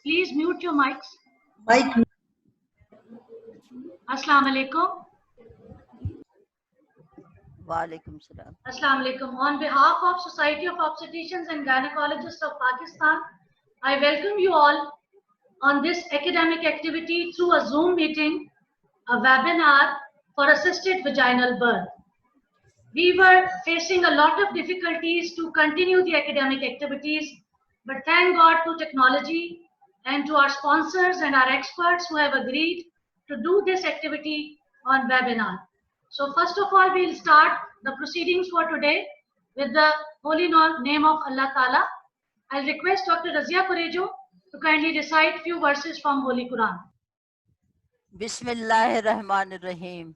Please mute your mics. Mic. Assalamu alaikum. Walaikum salam. Assalamu alaikum. On behalf of Society of Obstetricians and Gynecologists of Pakistan, I welcome you all on this academic activity through a Zoom meeting, a webinar for assisted vaginal birth. We were facing a lot of difficulties to continue the academic activities, but thank God to technology and to our sponsors and our experts who have agreed to do this activity on webinar. So first of all, we'll start the proceedings for today with the holy name of Allah Ta'ala. I'll request Dr. Razia Qurejo to kindly recite few verses from Holy Quran. Bismillahirrahmanirrahim.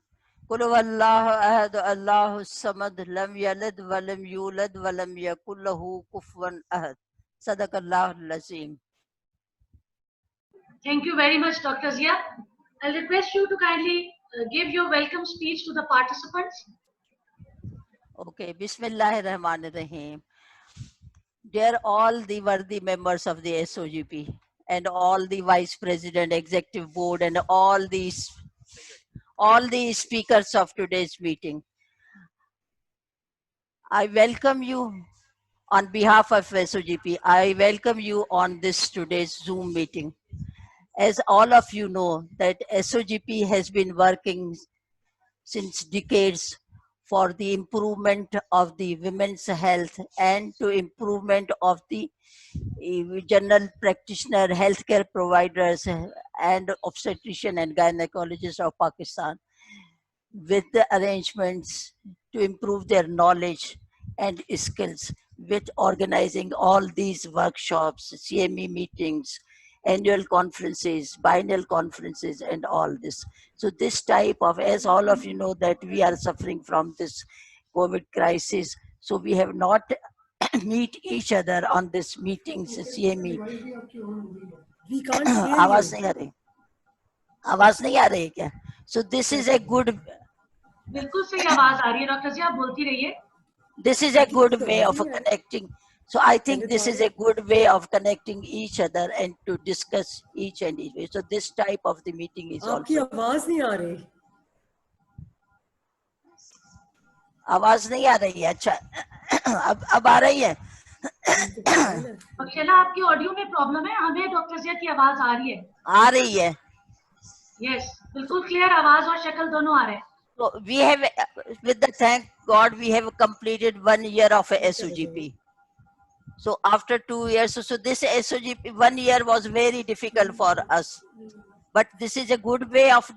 Qul huwallahu ahad, Allahus samad, lam yalid wa lam yulad wa lam yakul lahu kufuwan ahad. Sadaqallahul azim. Thank you very much, Dr. Zia. I'll request you to kindly give your welcome speech to the participants. Okay, Bismillahirrahmanirrahim. Dear all the worthy members of the SOGP and all the Vice President, Executive Board and all the speakers of today's meeting, I welcome you on behalf of SOGP. I welcome you on this today's Zoom meeting. As all of you know, that SOGP has been working since decades for the improvement of the women's health and to improvement of the general practitioner, healthcare providers and obstetrician and gynecologists of Pakistan, with the arrangements to improve their knowledge and skills, with organizing all these workshops, CME meetings, annual conferences, biennial conferences, and all this. So this type of, as all of you know, that we are suffering from this COVID crisis, so we have not meet each other on this meetings, CME. We can't hear आवाज you. नहीं आ रही? आवाज नहीं आ रही क्या? So this is a good. बिल्कुल सही आवाज आ रही है डॉक्टर जी, आप बोलती रहिए. This is a good way of connecting. So I think this is a good way of connecting each other and to discuss each and each way. So this type of the meeting is आपकी also. आवाज नहीं आ रही. आवाज नहीं आ रही है. अच्छा, अब आ रही है. अक्षला, आपकी ऑडियो में प्रॉब्लम है, हमें डॉक्टर जी की आवाज आ रही है. आ रही है. Yes, बिल्कुल क्लियर आवाज और शक्ल दोनों आ रहे हैं. So we have, with the thank God, we have completed 1 year of SOGP. So after 2 years, so this SOGP 1 year was very difficult for us. But this is a good way of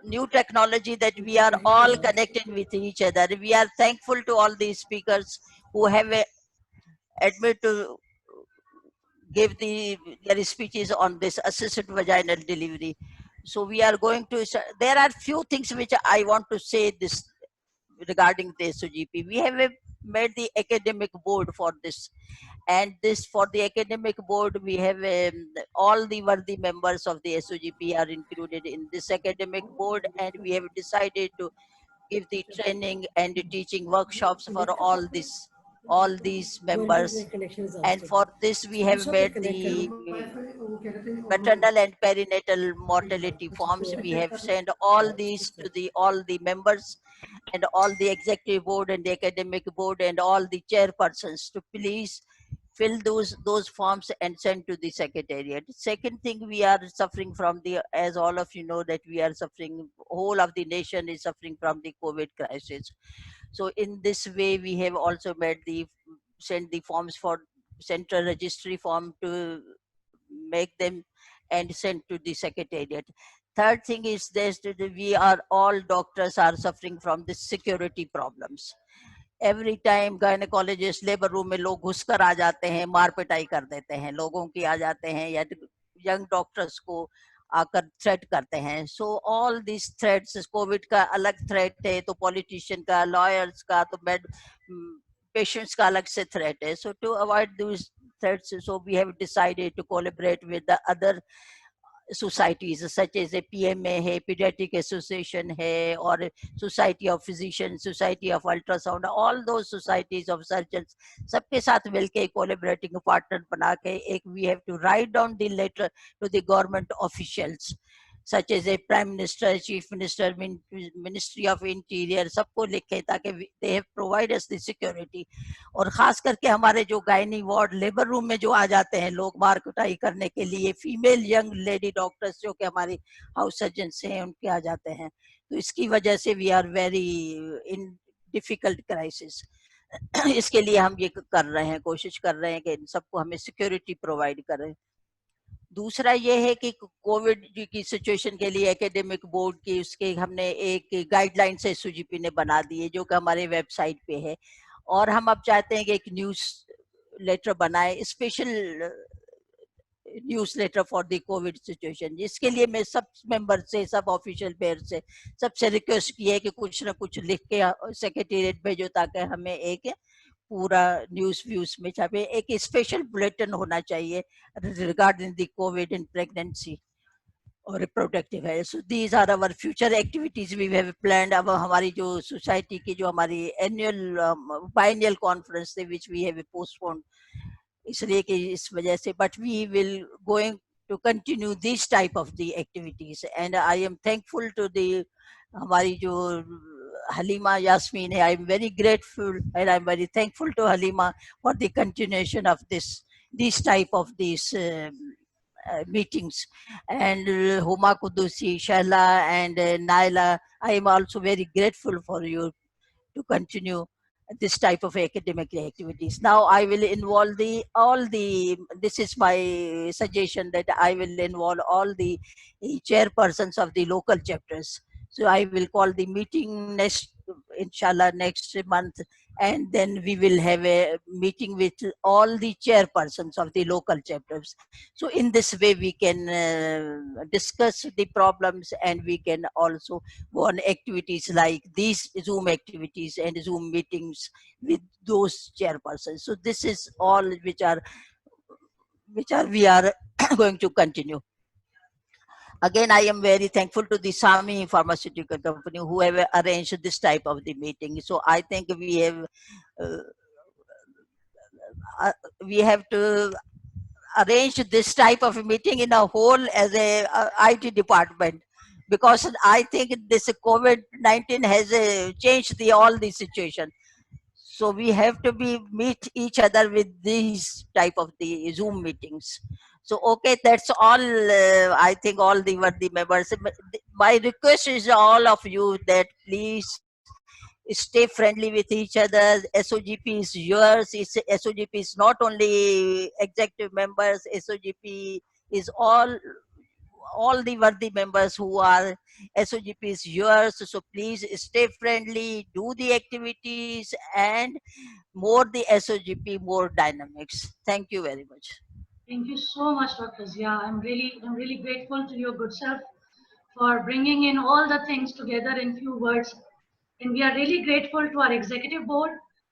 new technology that we are all connected with each other. We are thankful to all these speakers who have admitted to give their speeches on this assisted vaginal delivery. So we are going to, there are few things which I want to say this regarding the SOGP. We have made the academic board for this, and this for the academic board we have all the worthy members of the SOGP are included in this academic board, and we have decided to give the training and the teaching workshops for all these members. And for this we have made the maternal and perinatal mortality forms. We have sent all these to all the members and all the executive board and the academic board and all the chairpersons to please fill those forms and send to the secretariat. Second thing, we are suffering from as all of you know, that we are suffering, whole of the nation is suffering from the COVID crisis. So in this way, we have also sent the forms for central registry form to make them and send to the secretariat. Third thing is this, that we are all doctors are suffering from the security problems. Every time gynecologist labour room में लोग घुस कर आ जाते हैं, मार पिटाई कर देते हैं, लोगों की आ जाते हैं, या यंग डॉक्टर्स को आकर थ्रेट करते हैं. So all this threats, Covid का अलग थ्रेट है, तो पॉलिटिशियन का, लॉयर्स का, तो पेशेंट्स का अलग से थ्रेट है. So to avoid this threats, so we have decided to collaborate with the other societies such as a PMA है, Pediatric Association है, और Society of Physicians, Society of Ultrasound, all those societies of surgeons, सबके साथ मिलके collaborating partner बना के एक we have to write down the letter to the government officials such as a Prime Minister, Chief Minister, Ministry of Interior, सबको लिखे ताकि they have provide us the security. और खास करके हमारे जो गायनी वार्ड लेबर रूम में जो आ जाते हैं लोग मार कुटाई करने के लिए, फीमेल यंग लेडी डॉक्टर्स जो कि हमारी हाउस सर्जन हैं उनके आ जाते हैं, तो इसकी वजह से we are very in difficult crisis. इसके लिए हम ये कर रहे हैं, कोशिश कर रहे हैं कि इन सबको हमें सिक्योरिटी प्रोवाइड करें. दूसरा ये है कि कोविड की सिचुएशन के लिए एकेडमिक बोर्ड की उसके हमने एक गाइडलाइंस एसओजीपी ने बना दी है जो कि हमारे वेबसाइट पे है, और हम अब चाहते हैं कि एक न्यूज लेटर बनाए, special newsletter for the COVID situation, जिसके लिए मैं सब मेंबर से, सब ऑफिशियल पेयर से सबसे रिक्वेस्ट की है कि कुछ ना कुछ लिख के सेक्रेटेरिएट भेजो ताकि हमें एक पूरा न्यूज व्यूज में छापे. एक स्पेशल बुलेटिन होना चाहिए regarding the covid in pregnancy और reproductive health. So these are our future activities we have planned. अब हमारी जो सोसाइटी की जो हमारी एनुअल बाइनियल कॉन्फ्रेंस थे विच वी हैव पोस्टपोन्ड, इसलिए कि इस वजह से, but we will going to continue this type of the activities. And I am thankful to the हमारी जो Halima Yasmin, I am very grateful and I am very thankful to Halima for the continuation of this type of these meetings. And Huma Kudusi, Shaila and Naila, I am also very grateful for you to continue this type of academic activities. Now I will involve this is my suggestion that I will involve all the chairpersons of the local chapters. So I will call the meeting inshallah next month, and then we will have a meeting with all the chairpersons of the local chapters. So in this way we can discuss the problems, and we can also go on activities like these Zoom activities and Zoom meetings with those chairpersons. So this is all which we are going to continue. Again, I am very thankful to the Sami Pharmaceutical Company who have arranged this type of the meeting. So I think we have to arrange this type of meeting in a whole as a IT department, because I think this COVID-19 has changed all the situation. So we have to meet each other with these type of the Zoom meetings. So okay, that's all. I think all the worthy members. My request is all of you that please stay friendly with each other. SOGP is yours. SOGP is not only executive members. SOGP is all the worthy members who are SOGP is yours. So please stay friendly, do the activities, and more the SOGP, more dynamics. Thank you very much. Thank you so much, Dr. Zia. I'm really grateful to your good self for bringing in all the things together in few words. And we are really grateful to our executive board,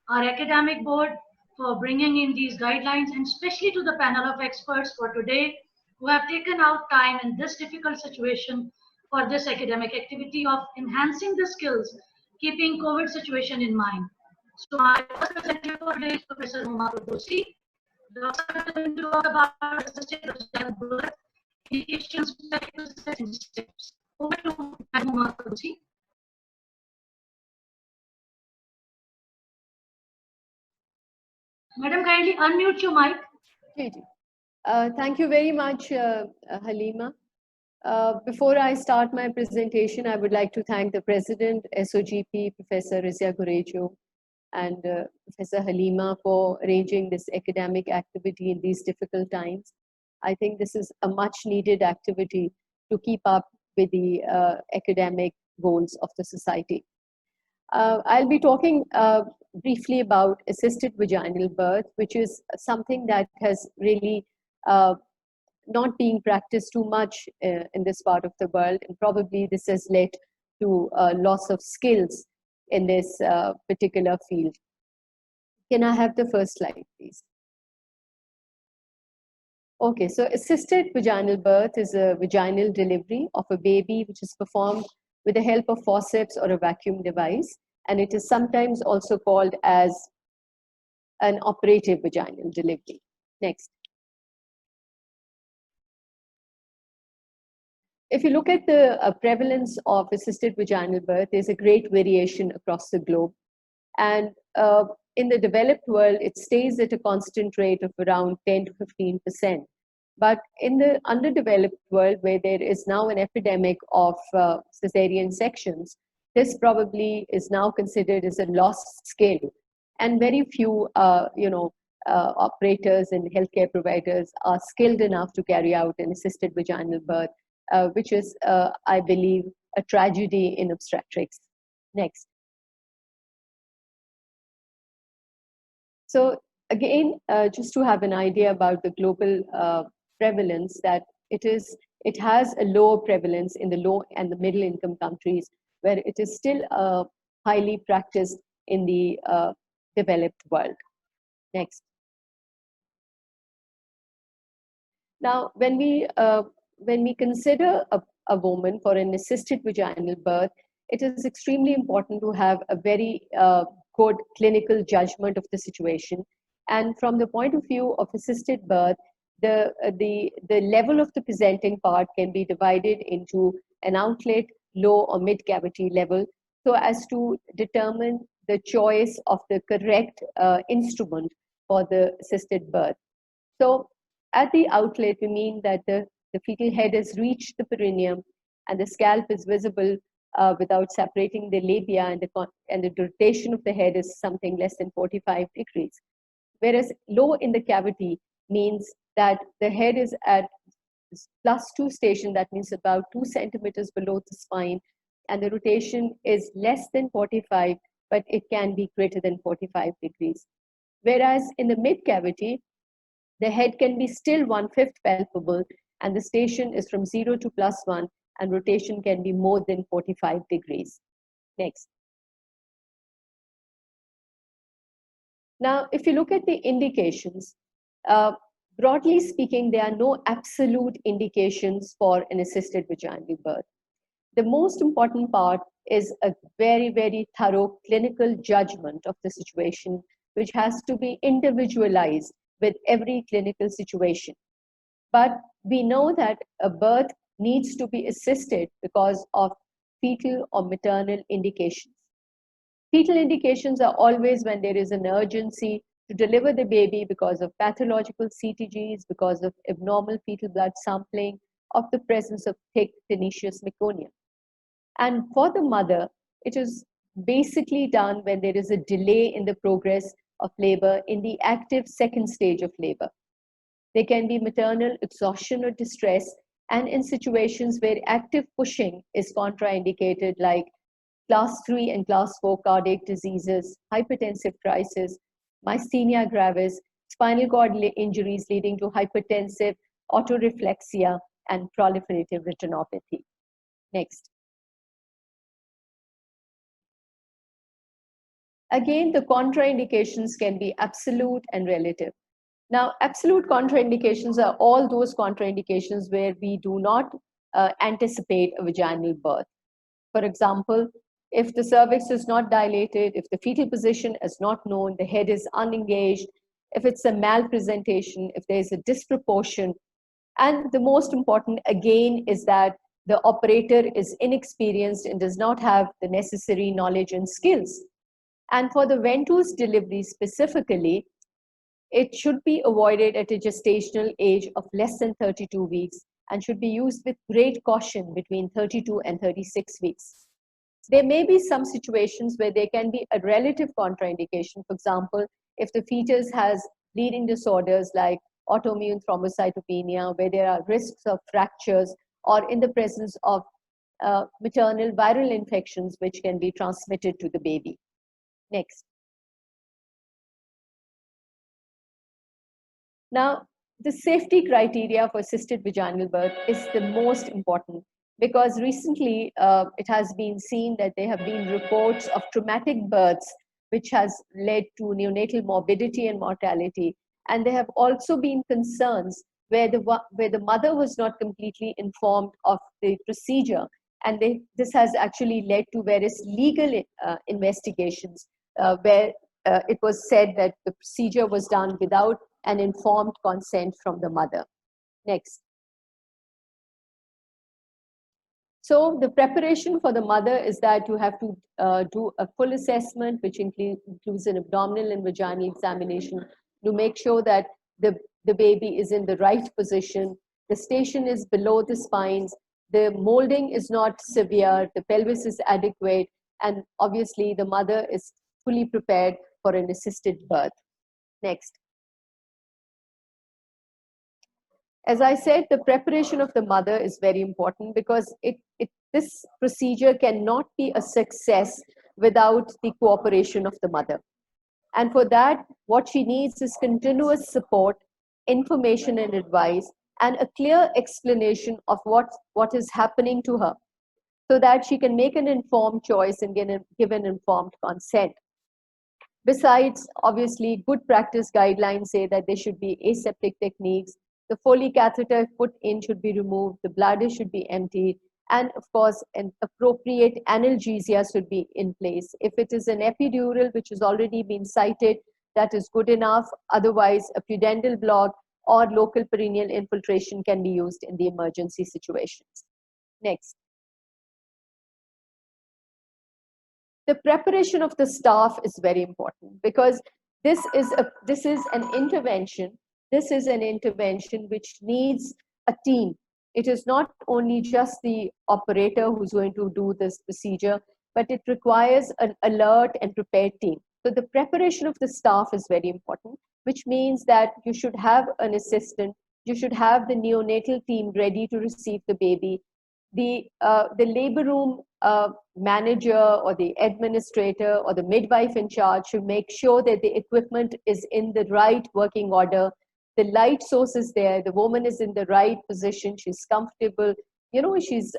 our academic board for bringing in these guidelines, and especially to the panel of experts for today who have taken out time in this difficult situation for this academic activity of enhancing the skills, keeping COVID situation in mind. So my first presenter for today is Professor Huma Kudusi. Doctor will talk about the state of childbirth, indications, and steps. Over to Huma Kudusi. Madam, kindly unmute your mic. Thank you very much, Halima. Before I start my presentation, I would like to thank the President, SOGP, Professor Rizia Gurejo, and Professor Halima for arranging this academic activity in these difficult times. I think this is a much needed activity to keep up with the academic goals of the society. I'll be talking briefly about assisted vaginal birth, which is something that has really not being practiced too much in this part of the world, and probably this has led to loss of skills in this particular field. Can I have the first slide, please? Okay, so assisted vaginal birth is a vaginal delivery of a baby which is performed with the help of forceps or a vacuum device, and it is sometimes also called as an operative vaginal delivery. Next. If you look at the prevalence of assisted vaginal birth, there's a great variation across the globe. And in the developed world, it stays at a constant rate of around 10 to 15%. But in the underdeveloped world, where there is now an epidemic of cesarean sections, this probably is now considered as a lost skill. And very few, operators and healthcare providers are skilled enough to carry out an assisted vaginal birth, which is, I believe, a tragedy in obstetrics. Next. So again, just to have an idea about the global prevalence, that it has a lower prevalence in the low and the middle income countries, where it is still highly practiced in the developed world. Next. Now, when we consider a woman for an assisted vaginal birth, it is extremely important to have a very good clinical judgment of the situation. And from the point of view of assisted birth, the level of the presenting part can be divided into an outlet, low or mid cavity level, so as to determine the choice of the correct instrument for the assisted birth. So at the outlet, we mean that the fetal head has reached the perineum and the scalp is visible without separating the labia, and the rotation of the head is something less than 45 degrees. Whereas low in the cavity means that the head is at +2 station, that means about 2 centimeters below the spine, and the rotation is less than 45, but it can be greater than 45 degrees. Whereas in the mid cavity, the head can be still 1/5 palpable, and the station is from 0 to +1, and rotation can be more than 45 degrees. Next. Now, if you look at the indications, broadly speaking, there are no absolute indications for an assisted vaginal birth. The most important part is a very, very thorough clinical judgment of the situation, which has to be individualized with every clinical situation. But we know that a birth needs to be assisted because of fetal or maternal indications. Fetal indications are always when there is an urgency to deliver the baby because of pathological CTGs, because of abnormal fetal blood sampling, of the presence of thick tenacious meconium. And for the mother, it is basically done when there is a delay in the progress of labor in the active second stage of labor. There can be maternal exhaustion or distress, and in situations where active pushing is contraindicated, like class 3 and class 4 cardiac diseases, hypertensive crisis, myasthenia gravis, spinal cord injuries leading to hypertensive autoreflexia, and proliferative retinopathy. Next. Again, the contraindications can be absolute and relative. Now, absolute contraindications are all those contraindications where we do not anticipate a vaginal birth. For example, if the cervix is not dilated, if the fetal position is not known, the head is unengaged, if it's a malpresentation, if there's a disproportion, and the most important again is that the operator is inexperienced and does not have the necessary knowledge and skills. And for the ventouse delivery specifically, it should be avoided at a gestational age of less than 32 weeks and should be used with great caution between 32 and 36 weeks. There may be some situations where there can be a relative contraindication. For example, if the fetus has bleeding disorders like autoimmune thrombocytopenia, where there are risks of fractures, or in the presence of maternal viral infections which can be transmitted to the baby. Next. Now, the safety criteria for assisted vaginal birth is the most important, because recently it has been seen that there have been reports of traumatic births which has led to neonatal morbidity and mortality. And there have also been concerns where the mother was not completely informed of the procedure, and this has actually led to various legal investigations where it was said that the procedure was done without an informed consent from the mother. Next. So the preparation for the mother is that you have to do a full assessment, which includes an abdominal and vaginal examination to make sure that the baby is in the right position, the station is below the spines, the molding is not severe, the pelvis is adequate, and obviously the mother is fully prepared for an assisted birth. Next. As I said, the preparation of the mother is very important because this procedure cannot be a success without the cooperation of the mother. And for that, what she needs is continuous support, information and advice, and a clear explanation of what is happening to her so that she can make an informed choice and give an informed consent. Besides, obviously, good practice guidelines say that there should be aseptic techniques, the Foley catheter put in should be removed, the bladder should be emptied, and of course, an appropriate analgesia should be in place. If it is an epidural, which has already been cited, that is good enough. Otherwise, a pudendal block or local perineal infiltration can be used in the emergency situations. Next. The preparation of the staff is very important because this is an intervention. This is an intervention which needs a team. It is not only just the operator who's going to do this procedure, but it requires an alert and prepared team. So the preparation of the staff is very important, which means that you should have an assistant, you should have the neonatal team ready to receive the baby. The labor room manager or the administrator or the midwife in charge should make sure that the equipment is in the right working order. The light source is there, the woman is in the right position, she's comfortable, you know, she's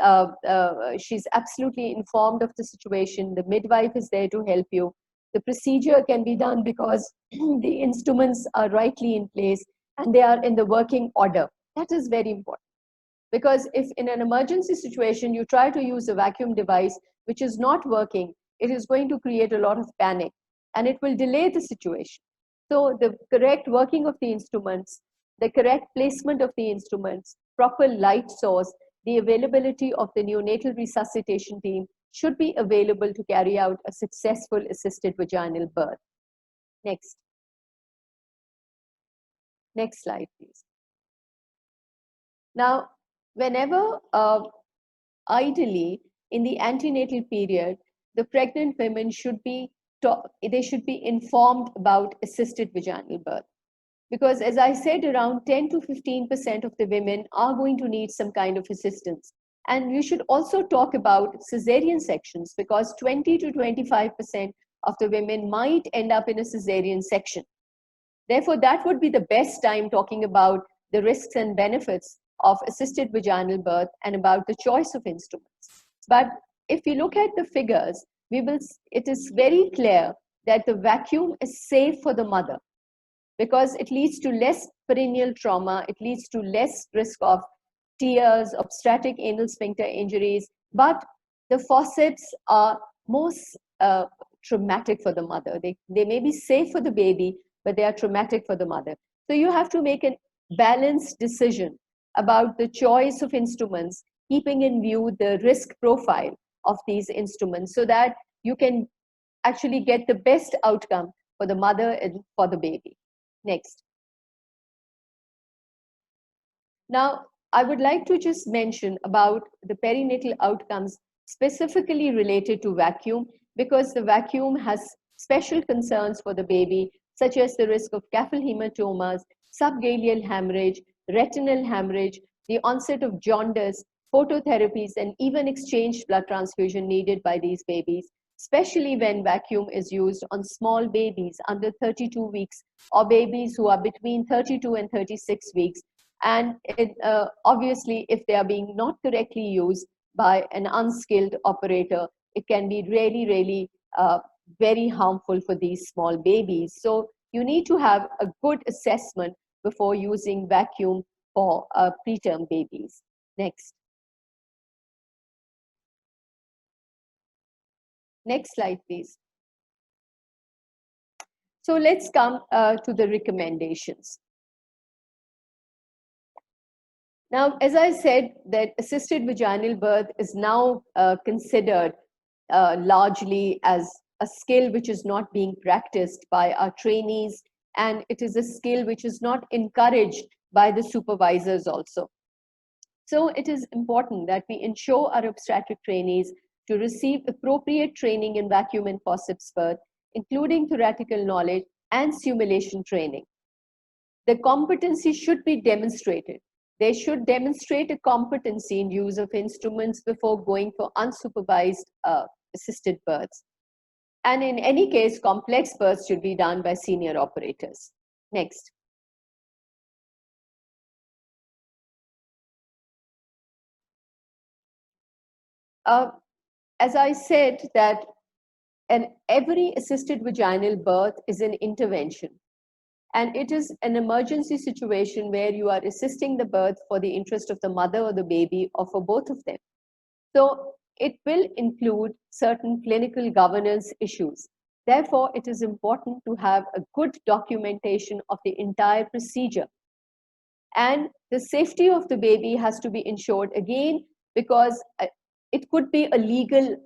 absolutely informed of the situation, the midwife is there to help you. The procedure can be done because the instruments are rightly in place and they are in the working order. That is very important. Because if in an emergency situation you try to use a vacuum device which is not working, it is going to create a lot of panic and it will delay the situation. So the correct working of the instruments, the correct placement of the instruments, proper light source, the availability of the neonatal resuscitation team should be available to carry out a successful assisted vaginal birth. Next. Next slide, please. Now, whenever, ideally, in the antenatal period, the pregnant women should be informed about assisted vaginal birth. Because as I said, around 10 to 15% of the women are going to need some kind of assistance. And we should also talk about cesarean sections because 20 to 25% of the women might end up in a cesarean section. Therefore, that would be the best time talking about the risks and benefits of assisted vaginal birth and about the choice of instruments. But if we look at the figures, it is very clear that the vacuum is safe for the mother because it leads to less perineal trauma, it leads to less risk of tears, obstetric anal sphincter injuries, but the forceps are most traumatic for the mother. They may be safe for the baby, but they are traumatic for the mother. So you have to make a balanced decision about the choice of instruments, keeping in view the risk profile of these instruments so that you can actually get the best outcome for the mother and for the baby. Next. Now, I would like to just mention about the perinatal outcomes specifically related to vacuum because the vacuum has special concerns for the baby, such as the risk of capillomatomas, subgaleal hemorrhage, retinal hemorrhage, the onset of jaundice, phototherapies, and even exchanged blood transfusion needed by these babies, especially when vacuum is used on small babies under 32 weeks or babies who are between 32 and 36 weeks. And obviously, if they are being not correctly used by an unskilled operator, it can be really, really very harmful for these small babies. So you need to have a good assessment before using vacuum for preterm babies. Next. Next slide, please. So let's come to the recommendations. Now, as I said, that assisted vaginal birth is now considered largely as a skill which is not being practiced by our trainees, and it is a skill which is not encouraged by the supervisors also. So it is important that we ensure our obstetric trainees to receive appropriate training in vacuum and forceps birth, including theoretical knowledge and simulation training. The competency should be demonstrated. They should demonstrate a competency in use of instruments before going for unsupervised assisted births. And in any case, complex births should be done by senior operators. Next. As I said, that every assisted vaginal birth is an intervention. And it is an emergency situation where you are assisting the birth for the interest of the mother or the baby or for both of them. So it will include certain clinical governance issues. Therefore, it is important to have a good documentation of the entire procedure. And the safety of the baby has to be ensured again, because it could be a legal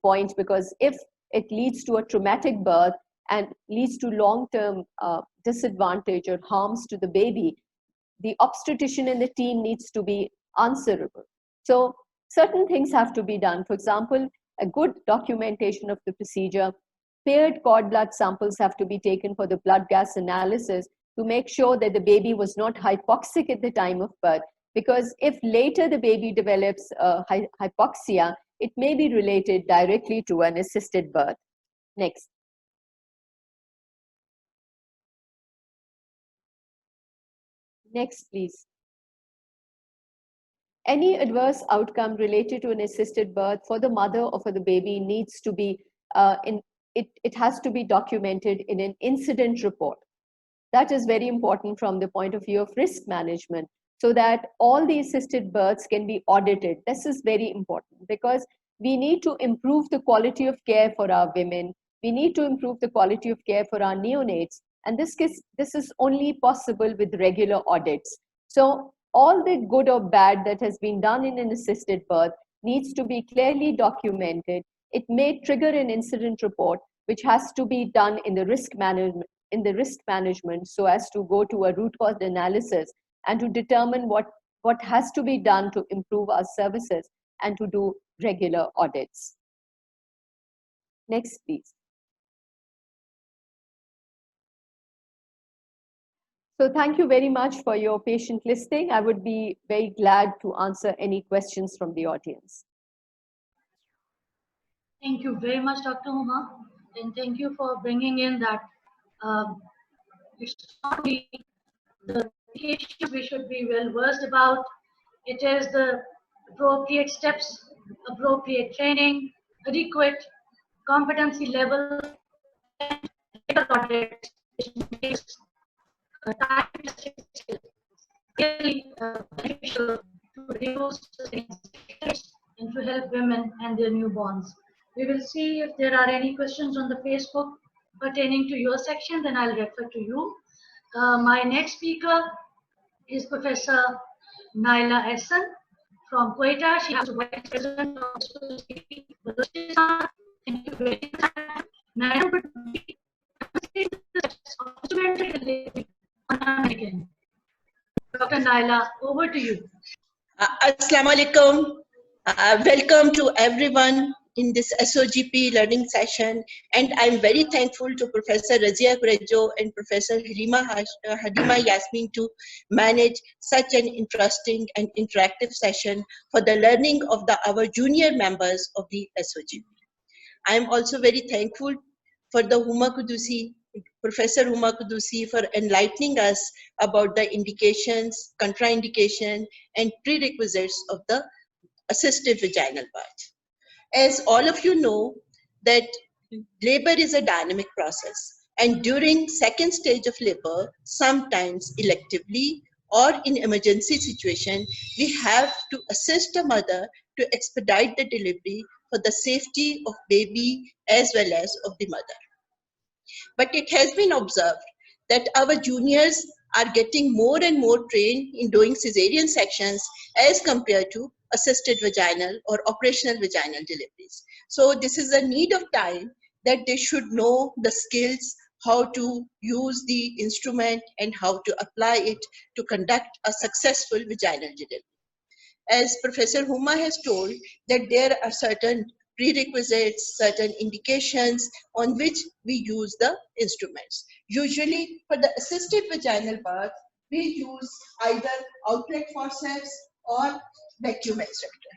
point, because if it leads to a traumatic birth and leads to long-term disadvantage or harms to the baby, the obstetrician and the team needs to be answerable. So certain things have to be done. For example, a good documentation of the procedure. Paired cord blood samples have to be taken for the blood gas analysis to make sure that the baby was not hypoxic at the time of birth. Because if later the baby develops hypoxia, it may be related directly to an assisted birth. Next. Next, please. Any adverse outcome related to an assisted birth for the mother or for the baby needs to be, it has to be documented in an incident report. That is very important from the point of view of risk management, so that all the assisted births can be audited. This is very important because we need to improve the quality of care for our women. We need to improve the quality of care for our neonates. And this is only possible with regular audits. So all the good or bad that has been done in an assisted birth needs to be clearly documented. It may trigger an incident report, which has to be done in the risk management, so as to go to a root cause analysis and to determine what has to be done to improve our services and to do regular audits. Next, please. So thank you very much for your patient listening. I would be very glad to answer any questions from the audience. Thank you very much, Dr. Huma, and thank you for bringing in that it's not only the issues we should be well versed about. It is the appropriate steps, appropriate training, adequate competency level, and audit, which makes time really beneficial to reduce things and to help women and their newborns. We will see if there are any questions on the Facebook pertaining to your section, then I'll refer to you. My next speaker is Professor Naila Ehsan from Quetta. She is Vice President of Balochistan. Thank you very much. Naila would be American. Dr. Naila, over to you. Assalamu alaikum. Welcome to everyone in this SOGP learning session, and I'm very thankful to Professor Razia Gurejo and Professor Halima Yasmin to manage such an interesting and interactive session for the learning of our junior members of the SOGP. I'm also very thankful for the Professor Huma Qudusi for enlightening us about the indications, contraindication, and prerequisites of the assisted vaginal birth. As all of you know, that labor is a dynamic process, and during second stage of labor, sometimes electively or in emergency situation, we have to assist a mother to expedite the delivery for the safety of baby as well as of the mother. But it has been observed that our juniors are getting more and more trained in doing cesarean sections as compared to assisted vaginal or operational vaginal deliveries. So this is a need of time that they should know the skills, how to use the instrument and how to apply it to conduct a successful vaginal delivery. As Professor Huma has told, that there are certain prerequisites, certain indications on which we use the instruments. Usually for the assisted vaginal birth, we use either outlet forceps or vacuum extractor.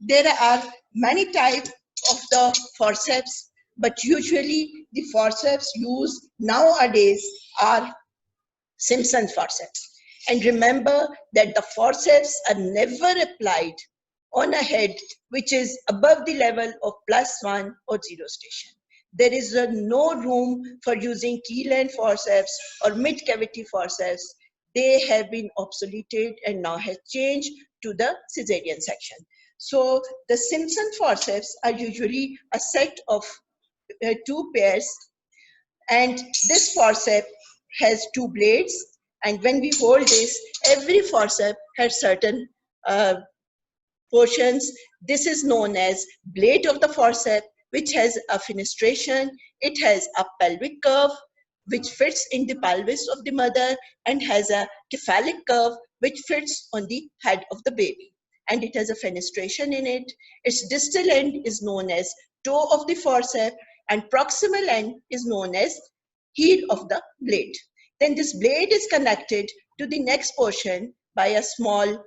There are many types of the forceps, but usually the forceps used nowadays are Simpson forceps. And remember that the forceps are never applied on a head which is above the level of +1 or 0 station. There is no room for using keel-end forceps or mid-cavity forceps. They have been obsoleted and now have changed to the cesarean section. So the Simpson forceps are usually a set of 2 pairs, and this forceps has 2 blades, and when we hold this, every forceps has certain portions. This is known as blade of the forceps, which has a fenestration. It has a pelvic curve which fits in the pelvis of the mother and has a cephalic curve which fits on the head of the baby, and it has a fenestration in it. Its distal end is known as toe of the forceps and proximal end is known as heel of the blade. Then this blade is connected to the next portion by a small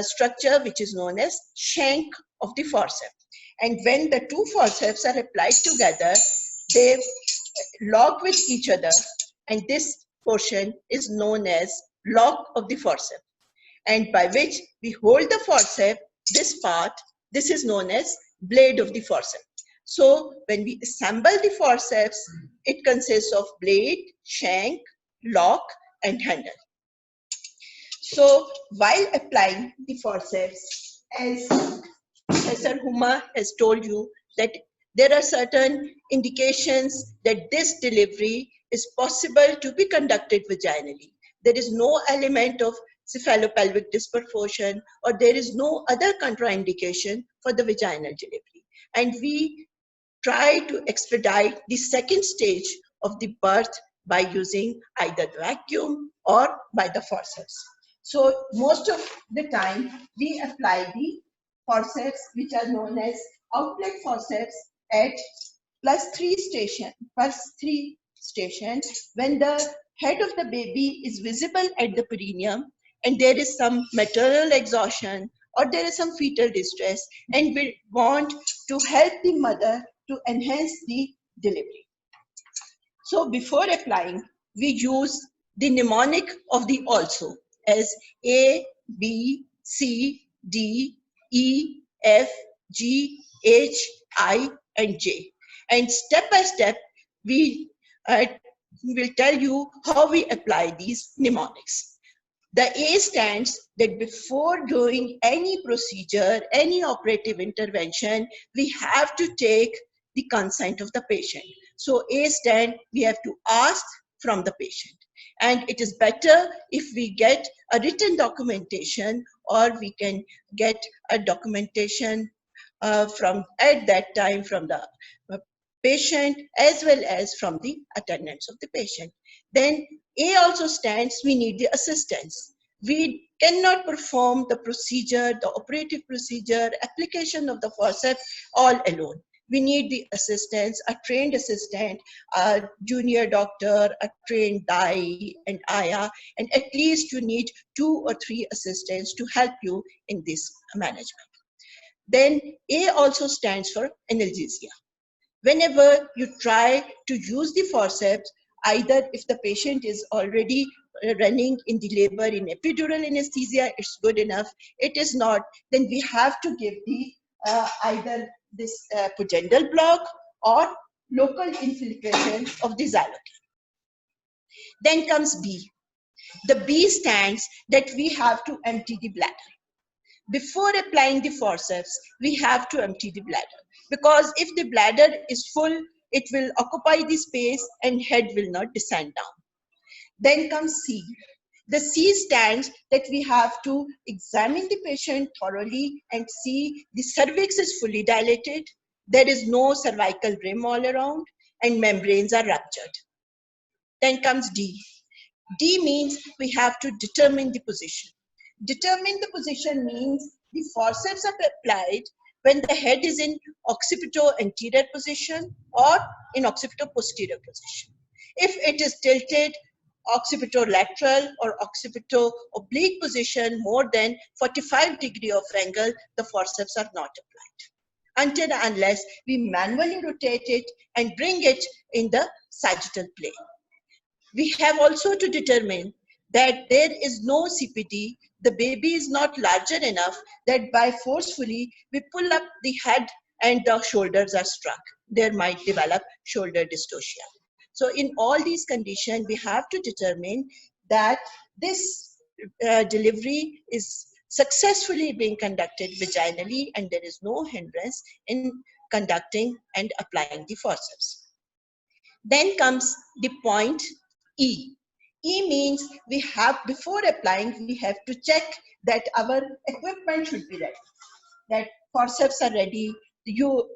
structure which is known as shank of the forceps. And when the 2 forceps are applied together, they lock with each other, and this portion is known as lock of the forceps. And by which we hold the forceps, this part, this is known as blade of the forceps. So when we assemble the forceps, it consists of blade, shank, lock, and handle. So while applying the forceps, as Professor Huma has told you, that there are certain indications that this delivery is possible to be conducted vaginally. There is no element of cephalopelvic disproportion, or there is no other contraindication for the vaginal delivery. And we try to expedite the second stage of the birth by using either the vacuum or by the forceps. So most of the time we apply the forceps which are known as outlet forceps at +3 station, when the head of the baby is visible at the perineum and there is some maternal exhaustion or there is some fetal distress, and we want to help the mother to enhance the delivery. So before applying, we use the mnemonic of the also as A, B, C, D, E, F, G, H, I, and J. And step by step, we will tell you how we apply these mnemonics. The A stands that before doing any procedure, any operative intervention, we have to take the consent of the patient. So A stand, we have to ask from the patient. And it is better if we get a written documentation, or we can get a documentation from at that time from the patient as well as from the attendants of the patient. Then A also stands, we need the assistance. We cannot perform the procedure, the operative procedure, application of the forceps all alone. We need the assistance, a trained assistant, a junior doctor, a trained DAI and AYA, and at least you need 2 or 3 assistants to help you in this management. Then A also stands for analgesia. Whenever you try to use the forceps, either if the patient is already running in the labor in epidural anesthesia, it's good enough. It is not, then we have to give the either this pudendal block or local infiltration of the xylocaine. Then comes B. The B stands that we have to empty the bladder. Before applying the forceps, we have to empty the bladder, because if the bladder is full, it will occupy the space and head will not descend down. Then comes C. The C stands that we have to examine the patient thoroughly and see the cervix is fully dilated, there is no cervical rim all around, and membranes are ruptured. Then comes D. D means we have to determine the position. Determine the position means the forceps are applied when the head is in occipito-anterior position or in occipito-posterior position. If it is tilted occipito-lateral or occipito-oblique position more than 45 degree of angle, the forceps are not applied until and unless we manually rotate it and bring it in the sagittal plane. We have also to determine that there is no CPD, the baby is not larger enough that by forcefully we pull up the head and the shoulders are struck. There might develop shoulder dystocia. So in all these conditions, we have to determine that this delivery is successfully being conducted vaginally and there is no hindrance in conducting and applying the forceps. Then comes the point E. E means we have, before applying, we have to check that our equipment should be ready, that forceps are ready. You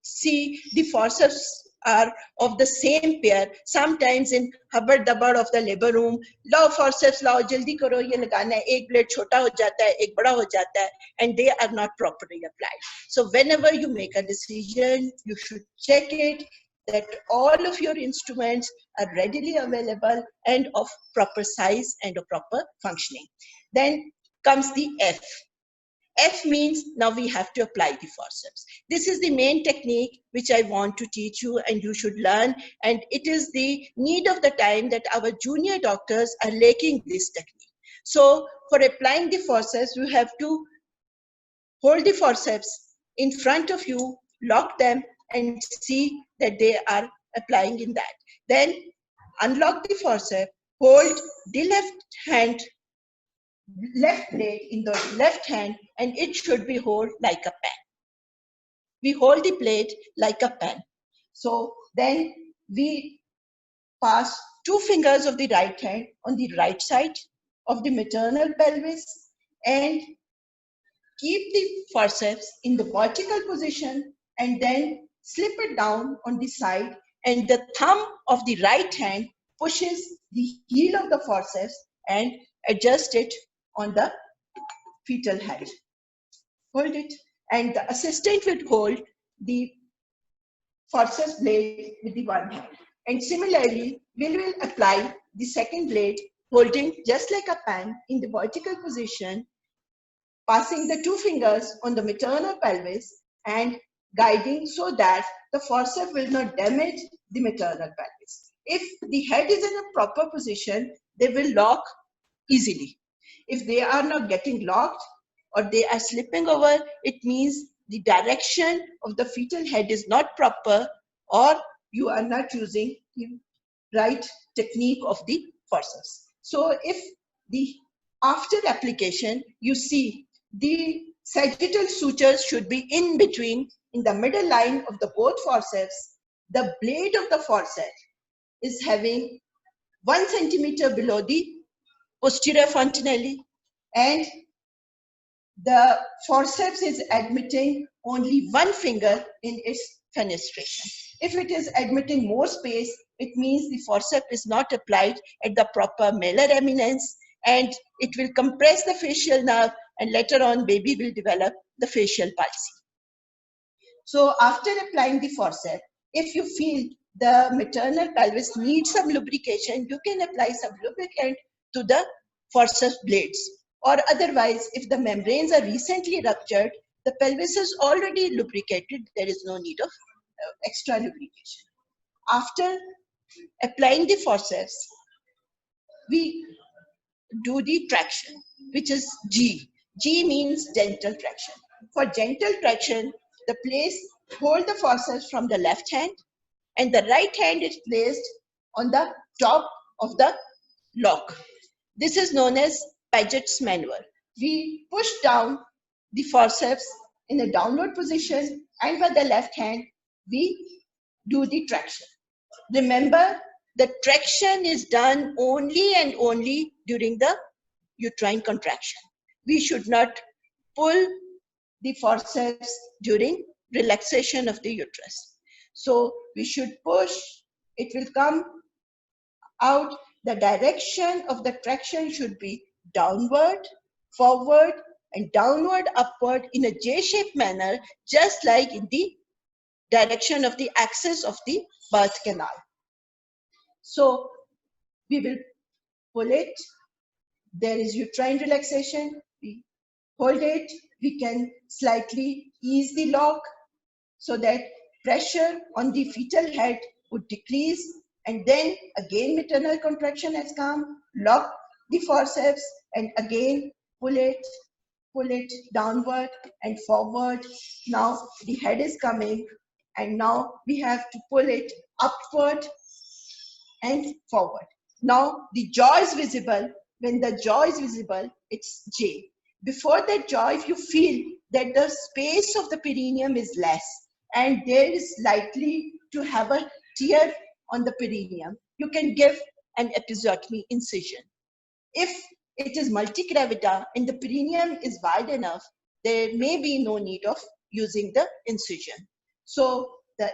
see the forceps are of the same pair. Sometimes in habad dabad of the labor room, lao forceps lao, jaldi karo, ye lagana hai, ek blade chota ho jata hai, ek bada ho jata hai, and they are not properly applied. So whenever you make a decision, you should check it that all of your instruments are readily available and of proper size and of proper functioning. Then comes the F. F means now we have to apply the forceps. This is the main technique which I want to teach you and you should learn, and it is the need of the time that our junior doctors are lacking this technique. So for applying the forceps, you have to hold the forceps in front of you, lock them and see that they are applying in that. Then unlock the forceps, hold the left blade in the left hand, and it should be held like a pen. We hold the blade like a pen. So then we pass 2 fingers of the right hand on the right side of the maternal pelvis and keep the forceps in the vertical position and then slip it down on the side, and the thumb of the right hand pushes the heel of the forceps and adjust it on the fetal head. Hold it, and the assistant will hold the forceps blade with the one hand. And similarly, we will apply the second blade, holding just like a pen in the vertical position, passing the 2 fingers on the maternal pelvis and guiding so that the forceps will not damage the maternal pelvis. If the head is in a proper position, they will lock easily. If they are not getting locked or they are slipping over, it means the direction of the fetal head is not proper or you are not using the right technique of the forceps. So if after application, you see the sagittal sutures should be in between, in the middle line of the both forceps. The blade of the forceps is having 1 centimeter below the posterior fontanelle, and the forceps is admitting only 1 finger in its fenestration. If it is admitting more space, it means the forceps is not applied at the proper malar eminence, and it will compress the facial nerve, and later on baby will develop the facial palsy. So after applying the forceps, if you feel the maternal pelvis needs some lubrication, you can apply some lubricant to the forceps blades. Or otherwise, if the membranes are recently ruptured, the pelvis is already lubricated, there is no need of extra lubrication. After applying the forceps, we do the traction, which is G. G means gentle traction. For gentle traction, the place, hold the forceps from the left hand and the right hand is placed on the top of the lock. This is known as Paget's maneuver. We push down the forceps in a downward position, and with the left hand, we do the traction. Remember, the traction is done only and only during the uterine contraction. We should not pull the forceps during relaxation of the uterus. So we should push, it will come out. The direction of the traction should be downward, forward, and downward, upward in a J-shaped manner, just like in the direction of the axis of the birth canal. So we will pull it. There is uterine relaxation. We hold it. We can slightly ease the lock so that pressure on the fetal head would decrease. And then again maternal contraction has come. Lock the forceps and again pull it downward and forward. Now the head is coming and now we have to pull it upward and forward. Now the jaw is visible. When the jaw is visible, it's J. Before that jaw, if you feel that the space of the perineum is less and there is likely to have a tear on the perineum, you can give an episiotomy incision. If it is multigravida and the perineum is wide enough, there may be no need of using the incision. So the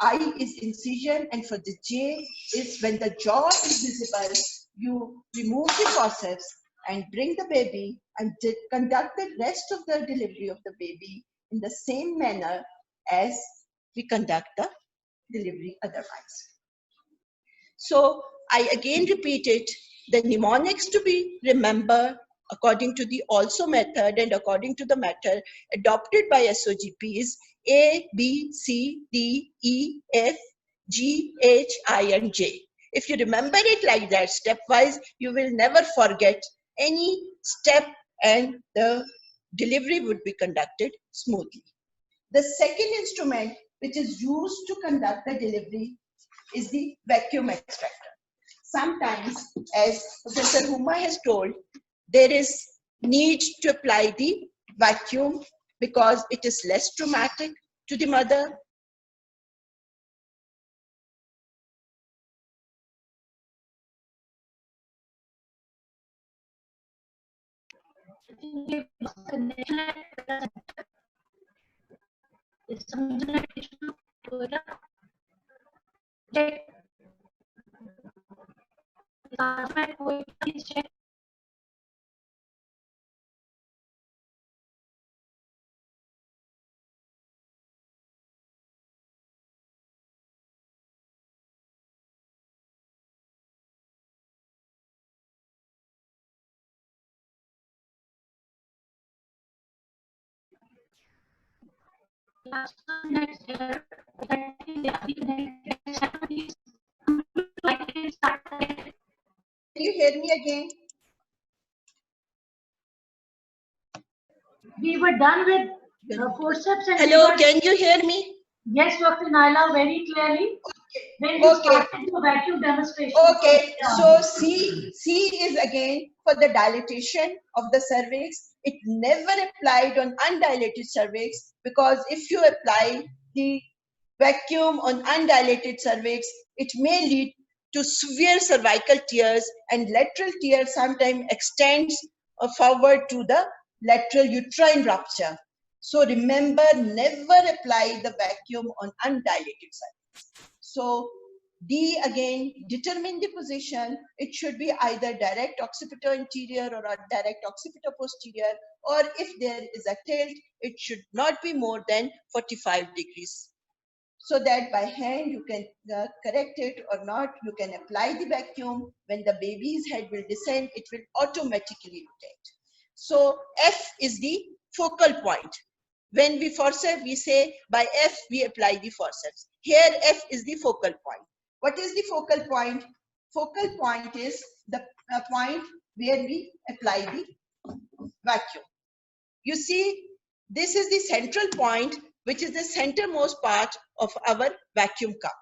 I is incision, and for the J is when the jaw is visible, you remove the forceps and bring the baby and conduct the rest of the delivery of the baby in the same manner as we conduct the delivery otherwise. So I again repeat it, the mnemonics to be remembered according to the also method and according to the method adopted by SOGP is A, B, C, D, E, F, G, H, I, and J. If you remember it like that stepwise, you will never forget any step and the delivery would be conducted smoothly. The second instrument which is used to conduct the delivery is the vacuum extractor. Sometimes, as Professor Huma has told, there is need to apply the vacuum because it is less traumatic to the mother. Can you hear me again? We were done with forceps and Hello, can you hear me? Yes, Dr. Naila, very clearly. Then we started the vacuum demonstration. Okay, so C is again for the dilatation of the cervix. It never applied on undilated cervix because if you apply the vacuum on undilated cervix, it may lead to severe cervical tears, and lateral tear sometimes extends forward to the lateral uterine rupture. So remember, never apply the vacuum on undilated cervix. So D again, determine the position. It should be either direct occipital anterior or a direct occipital posterior, or if there is a tilt, it should not be more than 45 degrees. So that by hand you can correct it or not. You can apply the vacuum. When the baby's head will descend, it will automatically rotate. So F is the focal point. When we forceps, we say by F we apply the forceps. Here F is the focal point. What is the focal point? Focal point is the point where we apply the vacuum. You see, this is the central point, which is the centermost part of our vacuum cup.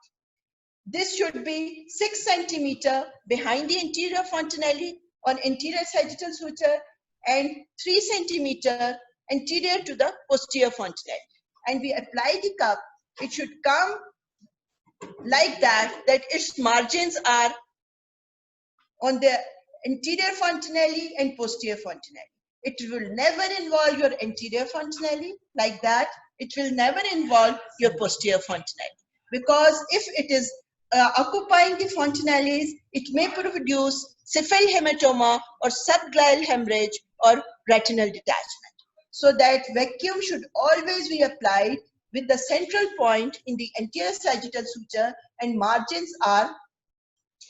this should be 6 centimeter behind the anterior fontanelle on anterior sagittal suture and 3 centimeter anterior to the posterior fontanelle. And we apply the cup. It should come like that its margins are on the anterior fontanelle and posterior fontanelle. It will never involve your anterior fontanelle like that. It will never involve your posterior fontanelle, because if it is occupying the fontanelles, it may produce cephal hematoma or subglial hemorrhage or retinal detachment. So that vacuum should always be applied with the central point in the anterior sagittal suture, and margins are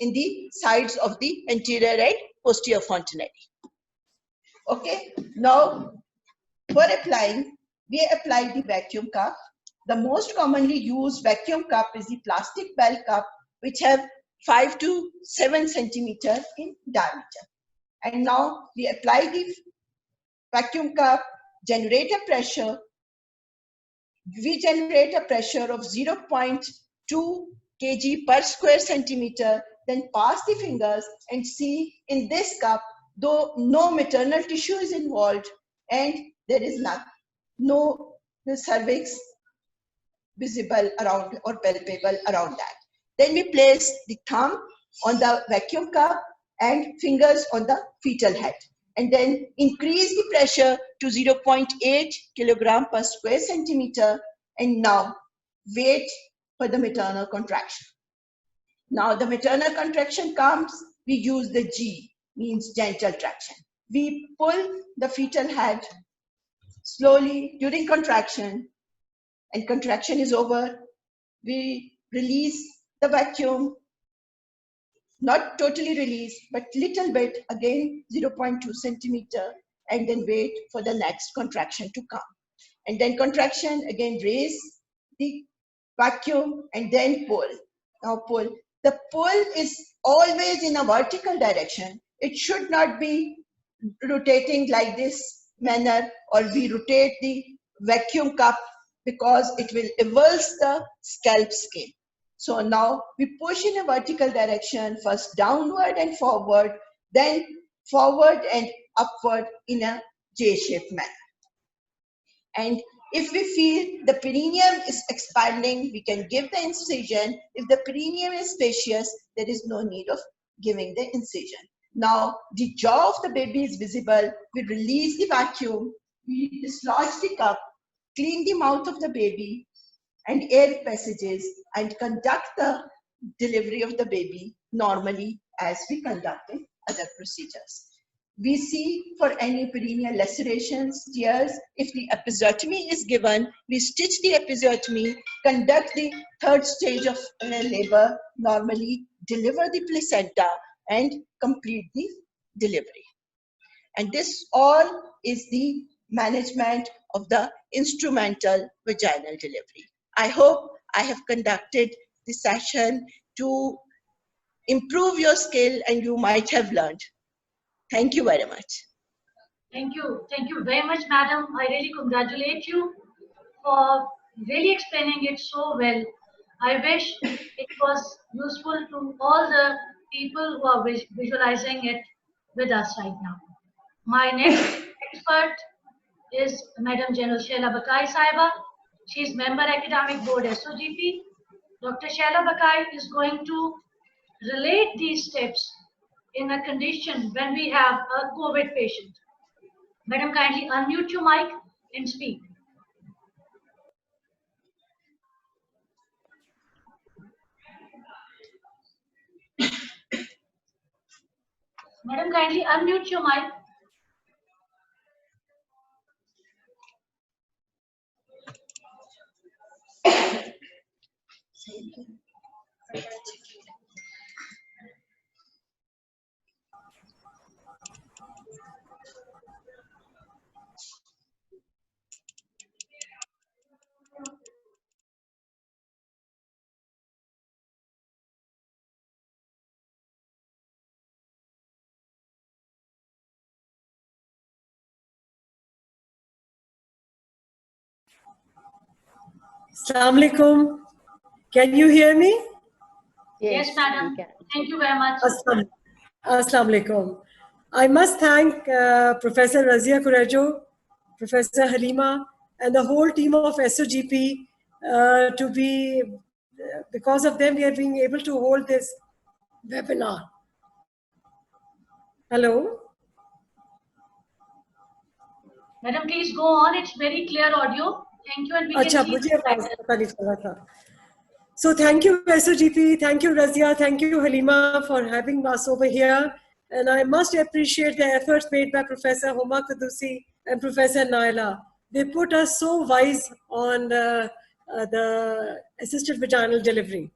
in the sides of the anterior and posterior fontanelle. Okay, now for applying, we apply the vacuum cup. The most commonly used vacuum cup is the plastic bell cup, which have 5 to 7 centimeters in diameter. And now we apply the vacuum cup, generate a pressure. We generate a pressure of 0.2 kg per square centimeter, then pass the fingers and see in this cup, though no maternal tissue is involved and there is no cervix visible around or palpable around that. Then we place the thumb on the vacuum cup and fingers on the fetal head, and then increase the pressure to 0.8 kilogram per square centimeter, and now wait for the maternal contraction. Now the maternal contraction comes, we use the G, means genital traction. We pull the fetal head slowly during contraction, and contraction is over. We release the vacuum, not totally release, but little bit, again 0.2 centimeter, and then wait for the next contraction to come. And then contraction, again raise the vacuum and then pull. Now pull. The pull is always in a vertical direction. It should not be rotating like this manner, or we rotate the vacuum cup, because it will avulse the scalp skin. So now we push in a vertical direction, first downward and forward, then forward and upward in a J-shaped manner. And if we feel the perineum is expanding, we can give the incision. If the perineum is spacious, there is no need of giving the incision. Now the jaw of the baby is visible. We release the vacuum, we dislodge the cup, clean the mouth of the baby and air passages, and conduct the delivery of the baby normally as we conduct in other procedures. We see for any perineal lacerations, tears, if the episiotomy is given, we stitch the episiotomy, conduct the third stage of labor normally, deliver the placenta, and complete the delivery. And this all is the management of the instrumental vaginal delivery. I hope I have conducted the session to improve your skill, and you might have learned. Thank you very much. Thank you. Thank you very much, madam. I really congratulate you for really explaining it so well. I wish it was useful to all the people who are visualizing it with us right now. My next expert is Madam General Shaila Bakai Saiba. She is Member Academic Board SOGP. Dr. Shaila Bakai is going to relate these steps in a condition when we have a COVID patient. Madam, kindly unmute your mic and speak. Madam, kindly unmute your mic. Assalamu alaikum. Can you hear me? Yes, madam. we can. Thank you very much. Assalamu alaikum. I must thank Professor Razia Kurejo, Professor Halima, and the whole team of SOGP to be, because of them, we are being able to hold this webinar. Hello? Madam, please go on. It's very clear audio. Thank you, and we can Acha, see mujhe the awaaz slide. pata nahi chala tha. So thank you SOGP, thank you Razia, thank you Halima for having us over here. And I must appreciate the efforts made by Professor Homa Qadusi and Professor Naila. They put us so wise on the assisted vaginal delivery.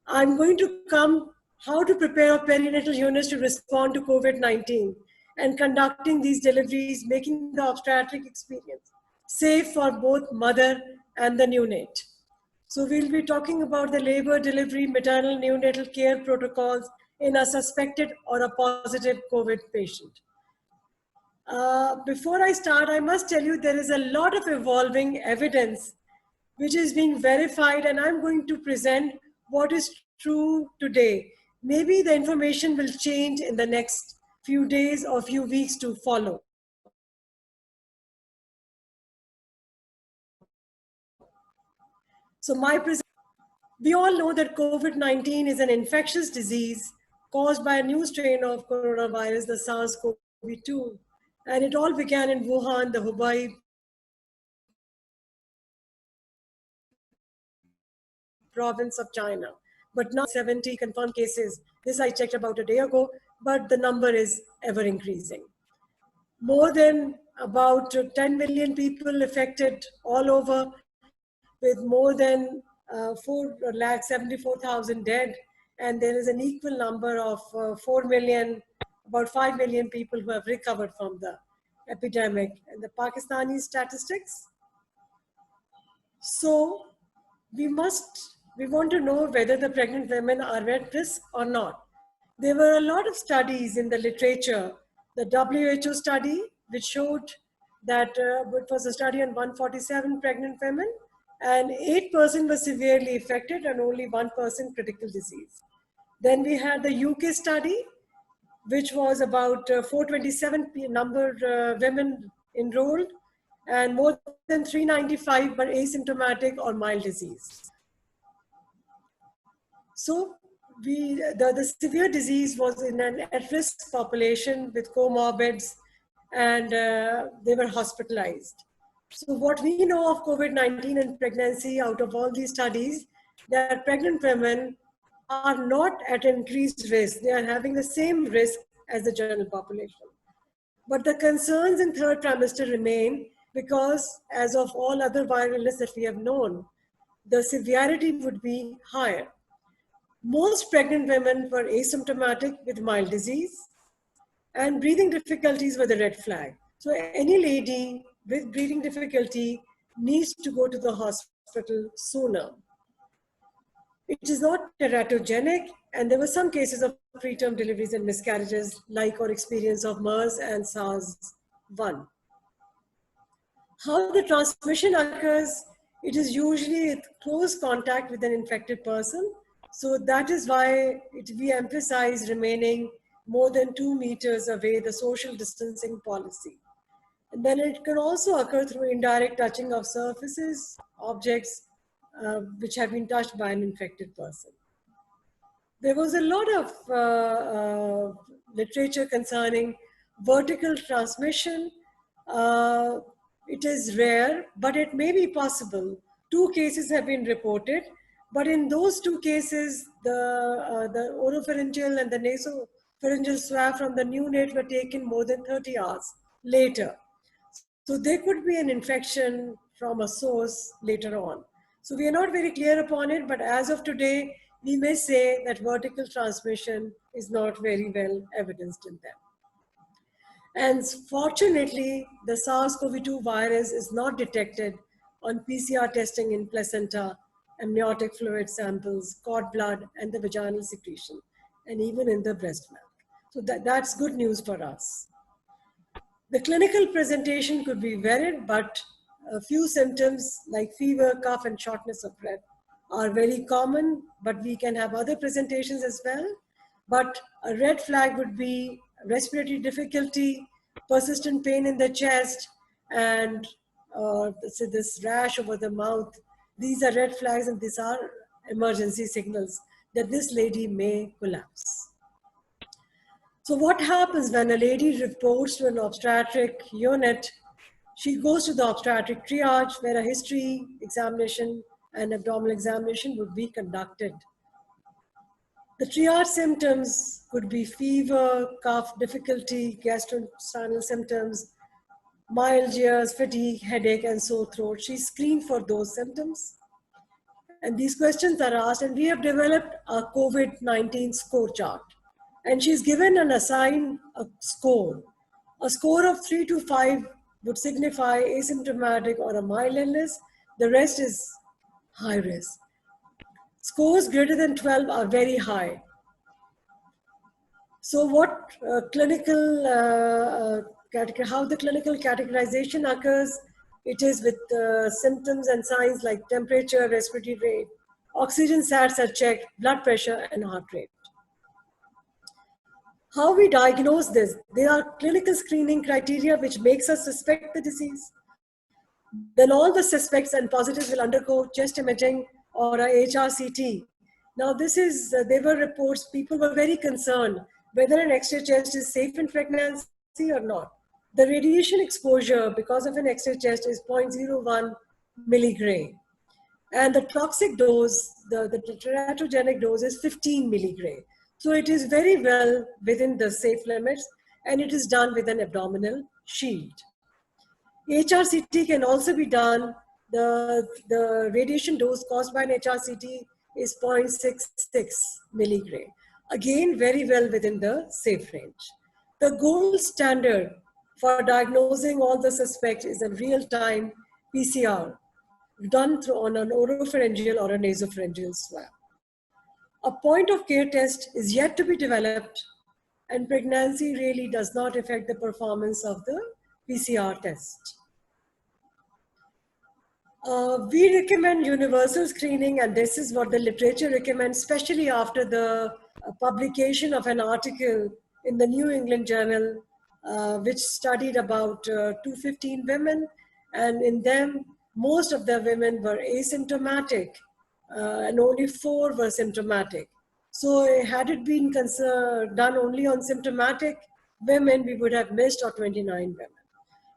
I'm going to come how to prepare perinatal units to respond to COVID-19 and conducting these deliveries, making the obstetric experience safe for both mother and the neonate. So we'll be talking about the labor, delivery, maternal neonatal care protocols in a suspected or a positive COVID patient. Before I start, I must tell you there is a lot of evolving evidence which is being verified, and I'm going to present what is true today. Maybe the information will change in the next few days or few weeks to follow. So we all know that COVID-19 is an infectious disease caused by a new strain of coronavirus, the SARS-CoV-2. And it all began in Wuhan, the Hubei province of China. But now 70 confirmed cases. This I checked about a day ago, but the number is ever increasing. More than about 10 million people affected all over, with more than 4,74,000 dead. And there is an equal number of 4 million, about 5 million people who have recovered from the epidemic. And the Pakistani statistics. So we want to know whether the pregnant women are at risk or not. There were a lot of studies in the literature. The WHO study, which showed that it was a study on 147 pregnant women, and 8% were severely affected and only 1% critical disease. Then we had the UK study, which was about 427 women enrolled, and more than 395 were asymptomatic or mild disease. So the severe disease was in an at-risk population with comorbids, and they were hospitalized. So what we know of COVID-19 and pregnancy out of all these studies, that pregnant women are not at increased risk. They are having the same risk as the general population. But the concerns in third trimester remain because, as of all other viral illness that we have known, the severity would be higher. Most pregnant women were asymptomatic with mild disease, and breathing difficulties were the red flag. So any lady with breathing difficulty needs to go to the hospital sooner. It is not teratogenic, and there were some cases of preterm deliveries and miscarriages, like our experience of MERS and SARS-1. How the transmission occurs, it is usually close contact with an infected person. So that is why we emphasize remaining more than 2 meters away, the social distancing policy. And then it can also occur through indirect touching of surfaces, objects, which have been touched by an infected person. There was a lot of literature concerning vertical transmission. It is rare, but it may be possible. 2 cases have been reported, but in those 2 cases, the oropharyngeal and the nasopharyngeal swab from the neonate were taken more than 30 hours later. So there could be an infection from a source later on. So we are not very clear upon it, but as of today, we may say that vertical transmission is not very well evidenced in them. And fortunately, the SARS-CoV-2 virus is not detected on PCR testing in placenta, amniotic fluid samples, cord blood, and the vaginal secretion, and even in the breast milk. So that's good news for us. The clinical presentation could be varied, but a few symptoms like fever, cough, and shortness of breath are very common, but we can have other presentations as well. But a red flag would be respiratory difficulty, persistent pain in the chest, and this rash over the mouth. These are red flags, and these are emergency signals that this lady may collapse. So what happens when a lady reports to an obstetric unit? She goes to the obstetric triage where a history examination and abdominal examination would be conducted. The triage symptoms could be fever, cough, difficulty, gastrointestinal symptoms, myalgias, fatigue, headache, and sore throat. She's screened for those symptoms. And these questions are asked, and we have developed a COVID-19 score chart. And she's given and assigned a score. A score of 3 to 5 would signify asymptomatic or a mild illness. The rest is high risk. Scores greater than 12 are very high. So what how the clinical categorization occurs, it is with symptoms and signs like temperature, respiratory rate, oxygen sats are checked, blood pressure, and heart rate. How we diagnose this? There are clinical screening criteria which makes us suspect the disease. Then all the suspects and positives will undergo chest imaging or a HRCT. Now this is, there were reports, people were very concerned whether an X-ray chest is safe in pregnancy or not. The radiation exposure because of an X-ray chest is 0.01 milligray. And the toxic dose, the teratogenic dose is 15 milligray. So it is very well within the safe limits, and it is done with an abdominal shield. HRCT can also be done. The radiation dose caused by an HRCT is 0.66 milligray. Again, very well within the safe range. The gold standard for diagnosing all the suspects is a real-time PCR done on an oropharyngeal or a nasopharyngeal swab. A point-of-care test is yet to be developed, and pregnancy really does not affect the performance of the PCR test. We recommend universal screening, and this is what the literature recommends, especially after the publication of an article in the New England Journal, which studied about 215 women, and in them, most of the women were asymptomatic, and only 4 were symptomatic. So had it been done only on symptomatic women, we would have missed our 29 women.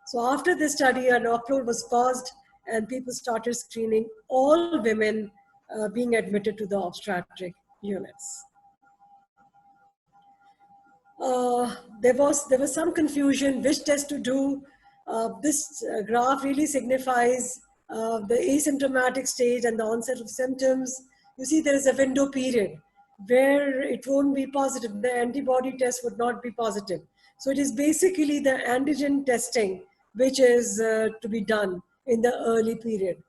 So after this study, an uproar was caused, and people started screening all women being admitted to the obstetric units. There was some confusion which test to do. This graph really signifies the asymptomatic stage and the onset of symptoms. You see there is a window period where it won't be positive. The antibody test would not be positive. So it is basically the antigen testing which is to be done in the early period.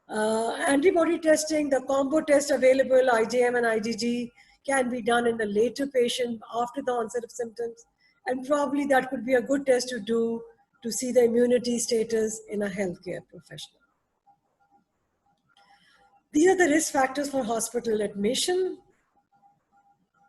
Antibody testing, the combo test available, IgM and IgG, can be done in the later patient after the onset of symptoms. And probably that could be a good test to do to see the immunity status in a healthcare professional. These are the risk factors for hospital admission.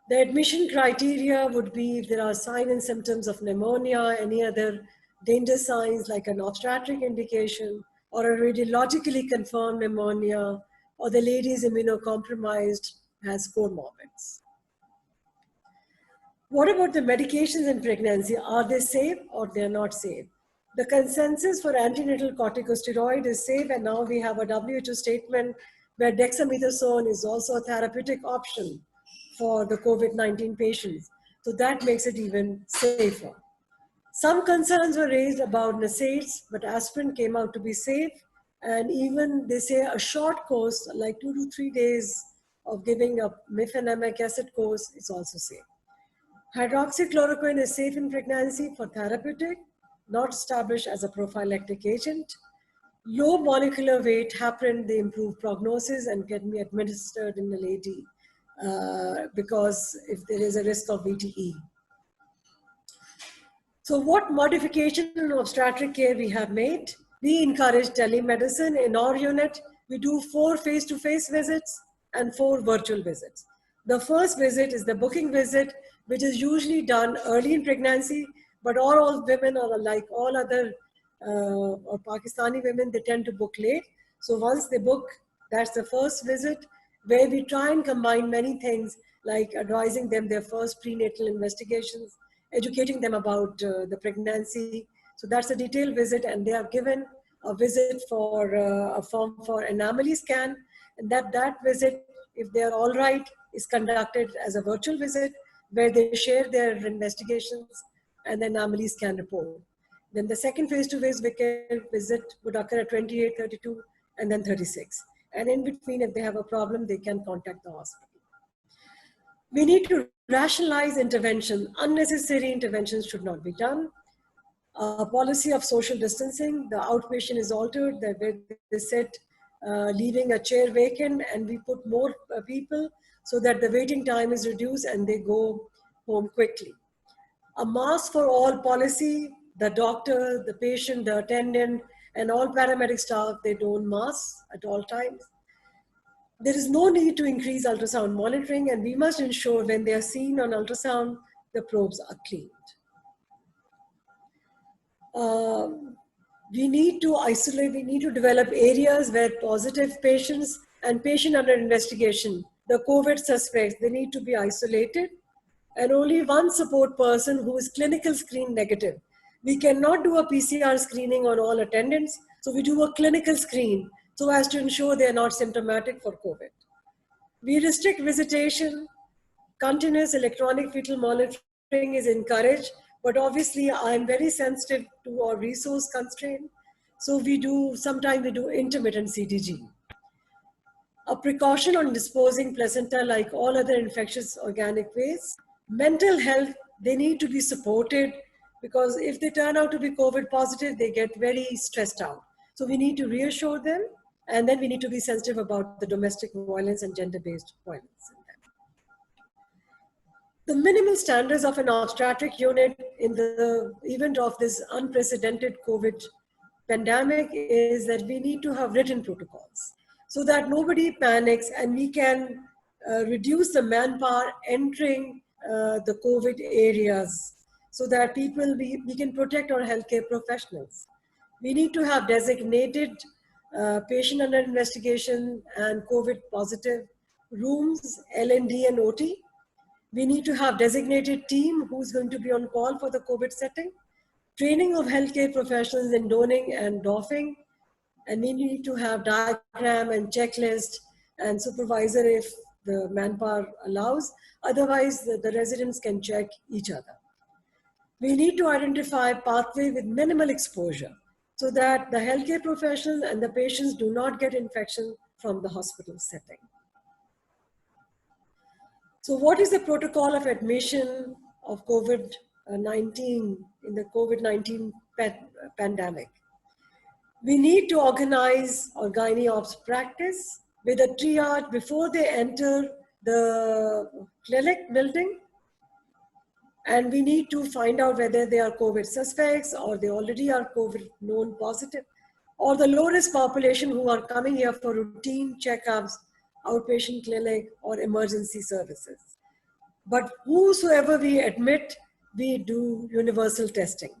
The admission criteria would be if there are signs and symptoms of pneumonia, any other danger signs like an obstetric indication, or a radiologically confirmed pneumonia, or the lady is immunocompromised, has comorbids. What about the medications in pregnancy? Are they safe or they're not safe? The consensus for antenatal corticosteroid is safe, and now we have a WHO statement where dexamethasone is also a therapeutic option for the COVID-19 patients. So that makes it even safer. Some concerns were raised about NSAIDs, but aspirin came out to be safe. And even they say a short course, like 2 to 3 days of giving a mefenamic acid course, is also safe. Hydroxychloroquine is safe in pregnancy for therapeutic, not established as a prophylactic agent. Low molecular weight heparin, they improve prognosis and can be administered in the lady because if there is a risk of VTE. So what modification in obstetric care we have made? We encourage telemedicine. In our unit, We do 4 face-to-face visits and 4 virtual visits. The first visit is the booking visit, which is usually done early in pregnancy, but all women are like all other or Pakistani women, they tend to book late. So once they book, that's the first visit, where we try and combine many things like advising them their first prenatal investigations, educating them about the pregnancy. So that's a detailed visit, and they are given a visit for a form for anomaly scan, and that visit, if they are all right, is conducted as a virtual visit where they share their investigations and the anomaly scan report. Then the second face-to-face visit would occur at 28, 32, and then 36. And in between, if they have a problem, they can contact the hospital. We need to rationalize intervention. Unnecessary interventions should not be done. A policy of social distancing, the outpatient is altered, where they sit leaving a chair vacant, and we put more people so that the waiting time is reduced and they go home quickly. A mask for all policy, the doctor, the patient, the attendant, and all paramedic staff, they don masks at all times. There is no need to increase ultrasound monitoring, and we must ensure when they are seen on ultrasound, the probes are cleaned. We need to isolate, we need to develop areas where positive patients and patient under investigation, the COVID suspects, they need to be isolated, and only one support person who is clinical screen negative. We cannot do a PCR screening on all attendants, so we do a clinical screen so as to ensure they are not symptomatic for COVID. We restrict visitation. Continuous electronic fetal monitoring is encouraged, but obviously I'm very sensitive to our resource constraint. So sometimes we do intermittent CTG. A precaution on disposing placenta like all other infectious organic waste. Mental health, they need to be supported, because if they turn out to be COVID positive, they get very stressed out. So we need to reassure them, and then we need to be sensitive about the domestic violence and gender-based violence. The minimal standards of an obstetric unit in the event of this unprecedented COVID pandemic is that we need to have written protocols so that nobody panics, and we can reduce the manpower entering the COVID areas so that we can protect our healthcare professionals. We need to have designated patient under investigation and COVID positive rooms, L&D and OT. We need to have designated team who's going to be on call for the COVID setting, training of healthcare professionals in donning and doffing, and we need to have diagram and checklist and supervisor if the manpower allows. Otherwise, the residents can check each other. We need to identify pathway with minimal exposure so that the healthcare professionals and the patients do not get infection from the hospital setting. So what is the protocol of admission of COVID-19 in the COVID-19 pandemic? We need to organize our gynae ops practice with a triage before they enter the clinic building. And we need to find out whether they are COVID suspects or they already are COVID known positive, or the low risk population who are coming here for routine checkups, outpatient clinic or emergency services. But whosoever we admit, we do universal testing.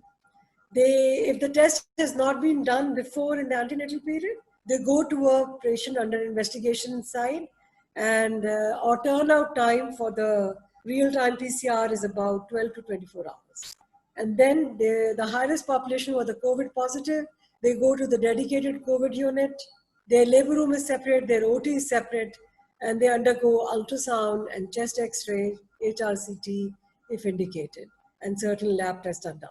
If the test has not been done before in the antenatal period, they go to a patient under investigation side, and our turnout time for the real-time PCR is about 12 to 24 hours. And then the high-risk population who are the COVID positive, they go to the dedicated COVID unit. Their labor room is separate, their OT is separate, and they undergo ultrasound and chest X-ray, HRCT if indicated, and certain lab tests are done.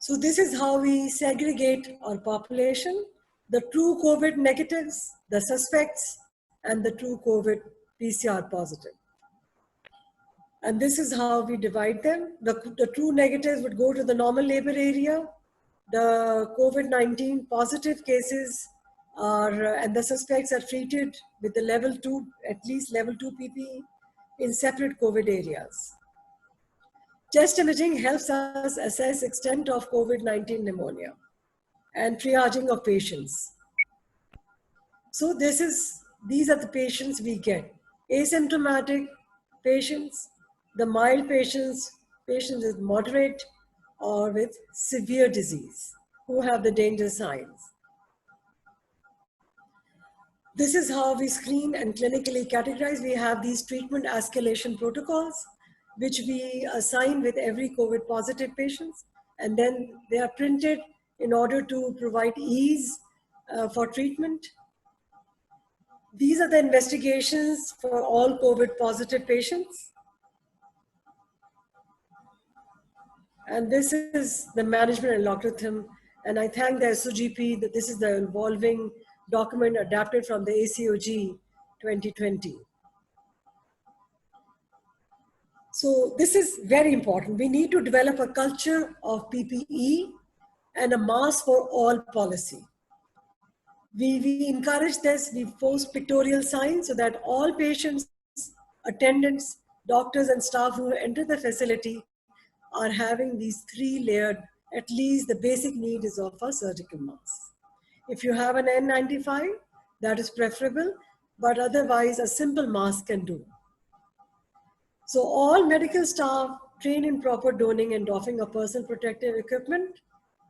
So this is how we segregate our population: the true COVID negatives, the suspects, and the true COVID PCR positive. And this is how we divide them. The true negatives would go to the normal labor area. The COVID-19 positive cases and the suspects are treated with the level 2, at least level 2 PPE in separate COVID areas. Chest imaging helps us assess extent of COVID-19 pneumonia and triaging of patients. So these are the patients we get. Asymptomatic patients, the mild patients, patients with moderate or with severe disease who have the danger signs. This is how we screen and clinically categorize. We have these treatment escalation protocols, which we assign with every COVID positive patients, and then they are printed in order to provide ease for treatment. These are the investigations for all COVID positive patients. And this is the management algorithm. And I thank the SOGP that this is the evolving document adapted from the ACOG 2020. So this is very important. We need to develop a culture of PPE and a mask for all policy. We encourage this, we post pictorial signs so that all patients, attendants, doctors and staff who enter the facility are having these 3 layered, at least the basic need is of a surgical mask. If you have an N95, that is preferable, but otherwise a simple mask can do. So all medical staff train in proper donning and doffing of personal protective equipment.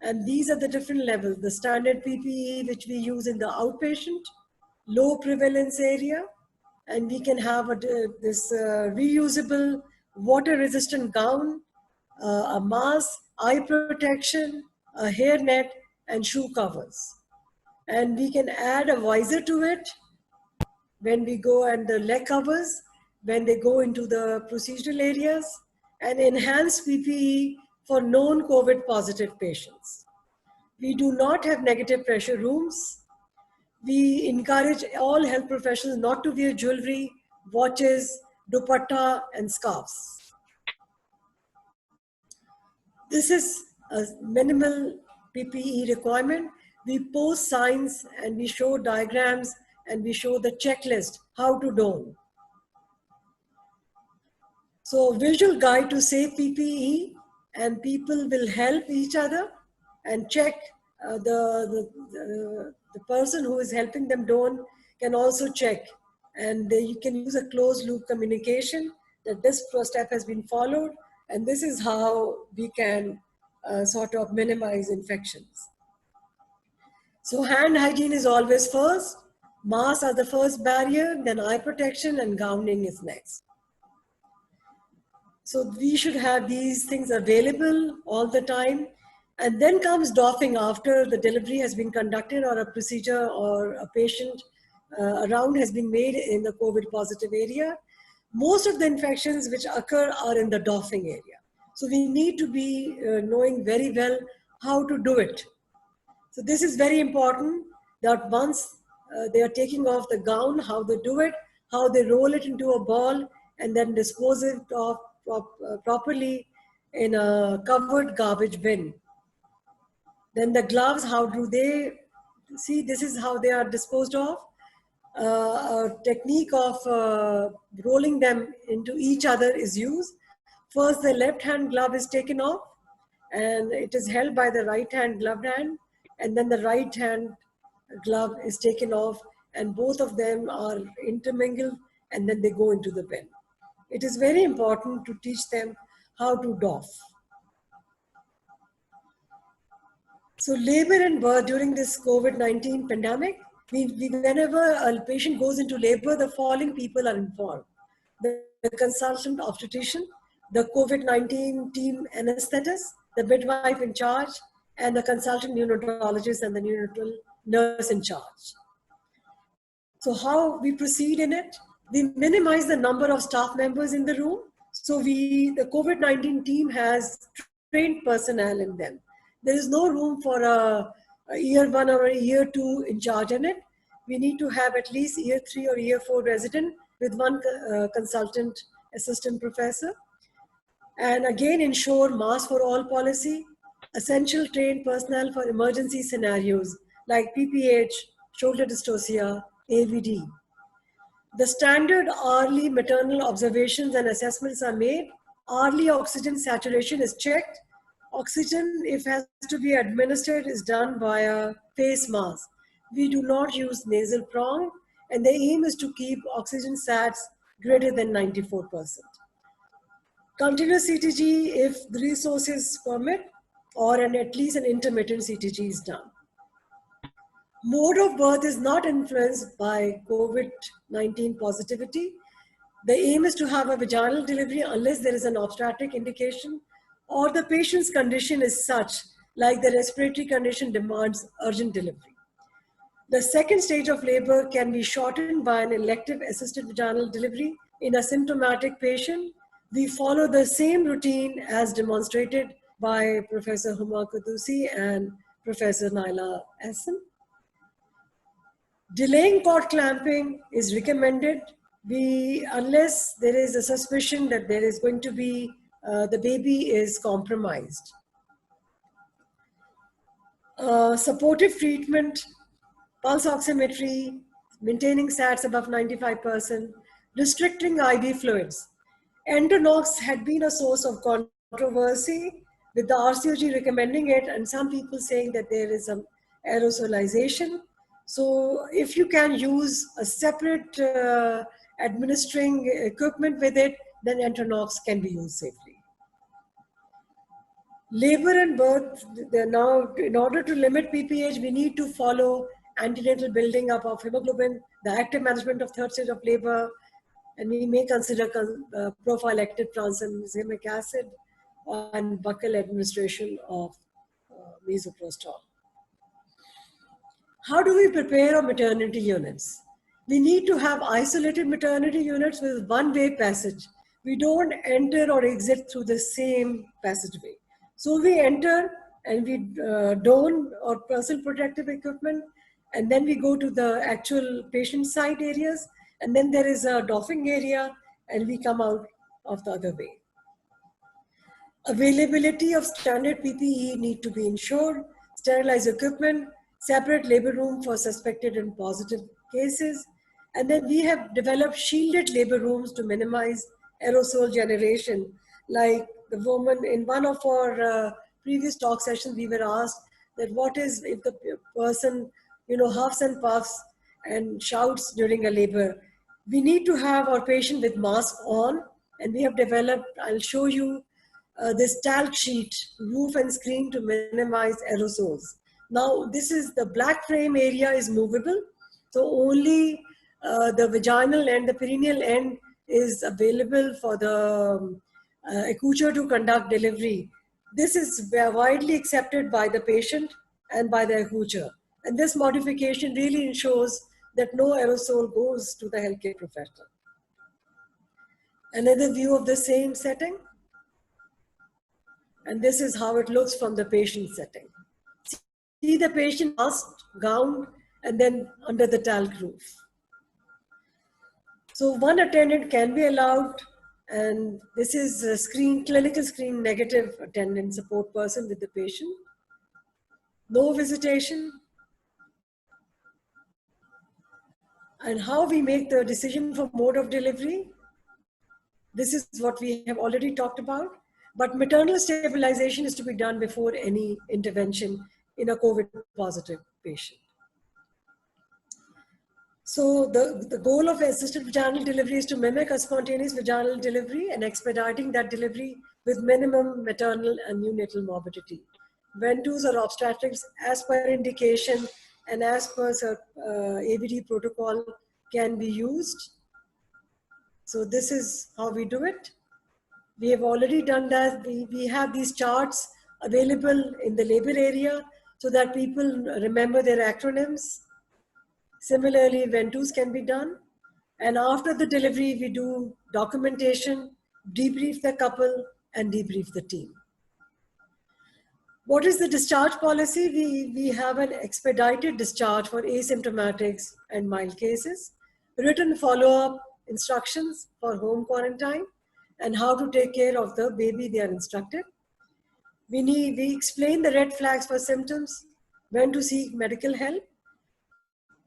And these are the different levels, the standard PPE, which we use in the outpatient, low prevalence area, and we can have this reusable water resistant gown, a mask, eye protection, a hairnet, and shoe covers. And we can add a visor to it when we go, and the leg covers when they go into the procedural areas, and enhanced PPE for known COVID positive patients. We do not have negative pressure rooms. We encourage all health professionals not to wear jewelry, watches, dupatta, and scarves. This is a minimal PPE requirement. We post signs and we show diagrams and we show the checklist, how to don. So visual guide to safe PPE, and people will help each other and check. The person who is helping them don can also check, and you can use a closed loop communication that this first step has been followed, and this is how we can sort of minimize infections. So hand hygiene is always first, masks are the first barrier, then eye protection, and gowning is next. So we should have these things available all the time. And then comes doffing after the delivery has been conducted or a procedure or a patient around has been made in the COVID positive area. Most of the infections which occur are in the doffing area. So we need to be knowing very well how to do it. So this is very important, that once they are taking off the gown, how they do it, how they roll it into a ball and then dispose it of properly in a covered garbage bin. Then the gloves, how do they, see, this is how they are disposed of. A technique of rolling them into each other is used. First, the left hand glove is taken off and it is held by the right hand gloved hand, and then the right hand glove is taken off and both of them are intermingled and then they go into the bin. It is very important to teach them how to doff. So labor and birth during this COVID-19 pandemic, whenever a patient goes into labor, the following people are involved: the consultant obstetrician, the COVID-19 team anesthetist, the midwife in charge, and the consultant neonatologist and the neonatal nurse in charge. So how we proceed in it? We minimize the number of staff members in the room. So the COVID-19 team has trained personnel in them. There is no room for a year 1 or a year 2 in charge in it. We need to have at least year 3 or year 4 resident with 1 consultant assistant professor. And again, ensure mask for all policy, essential trained personnel for emergency scenarios like PPH, shoulder dystocia, AVD. The standard hourly maternal observations and assessments are made. Hourly oxygen saturation is checked. Oxygen, if has to be administered, is done via face mask. We do not use nasal prong, and the aim is to keep oxygen sats greater than 94%. Continuous CTG if the resources permit, or at least an intermittent CTG is done. Mode of birth is not influenced by COVID-19 positivity. The aim is to have a vaginal delivery unless there is an obstetric indication or the patient's condition is such, like the respiratory condition demands urgent delivery. The second stage of labor can be shortened by an elective assisted vaginal delivery in a symptomatic patient. We follow the same routine as demonstrated by Professor Huma Qudusi and Professor Naila Hassan. Delaying cord clamping is recommended unless there is a suspicion that there is going to be, the baby is compromised. Supportive treatment, pulse oximetry, maintaining SATs above 95%, restricting IV fluids. Endonox had been a source of controversy with the RCOG recommending it and some people saying that there is some aerosolization. So if you can use a separate administering equipment with it, then Endonox can be used safely. Labor and birth, now in order to limit PPH, we need to follow antenatal building up of hemoglobin, the active management of third stage of labor, and we may consider prophylactic tranexamic acid and buccal administration of misoprostol. How do we prepare our maternity units? We need to have isolated maternity units with one-way passage. We don't enter or exit through the same passageway. So we enter and we don or personal protective equipment, and then we go to the actual patient site areas, and then there is a doffing area, and we come out of the other way. Availability of standard PPE need to be ensured, sterilized equipment, separate labor room for suspected and positive cases, and then we have developed shielded labor rooms to minimize aerosol generation. Like the woman in one of our previous talk sessions, we were asked that what is if the person, huffs and puffs and shouts during a labor. We need to have our patient with mask on, and we have developed, I'll show you this talc sheet, roof and screen to minimize aerosols. Now, this is the black frame area is movable. So only the vaginal end, the perineal end is available for the accoucher to conduct delivery. This is widely accepted by the patient and by the accoucher. And this modification really ensures that no aerosol goes to the healthcare professional. Another view of the same setting. And this is how it looks from the patient setting. See the patient masked, gowned, and then under the talc roof. So one attendant can be allowed, and this is a clinical screen negative attendant support person with the patient. No visitation. And how we make the decision for mode of delivery. This is what we have already talked about. But maternal stabilization is to be done before any intervention in a COVID positive patient. So the goal of assisted vaginal delivery is to mimic a spontaneous vaginal delivery and expediting that delivery with minimum maternal and neonatal morbidity. Ventouse or obstetrics as per indication and as per ABD protocol can be used. So this is how we do it. We have already done that. We have these charts available in the labor area so that people remember their acronyms. Similarly, ventouse can be done. And after the delivery, we do documentation, debrief the couple, and debrief the team. What is the discharge policy? We have an expedited discharge for asymptomatics and mild cases, written follow-up instructions for home quarantine, and how to take care of the baby they are instructed. We explain the red flags for symptoms, when to seek medical help.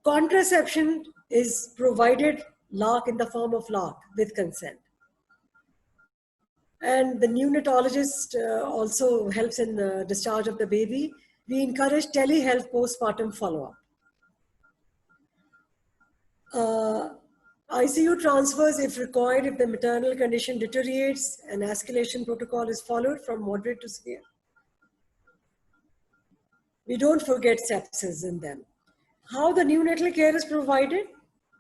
Contraception is provided LARC in the form of LARC with consent. And the neonatologist also helps in the discharge of the baby. We encourage telehealth postpartum follow-up. ICU transfers if required if the maternal condition deteriorates, an escalation protocol is followed from moderate to severe. We don't forget sepsis in them. How the neonatal care is provided?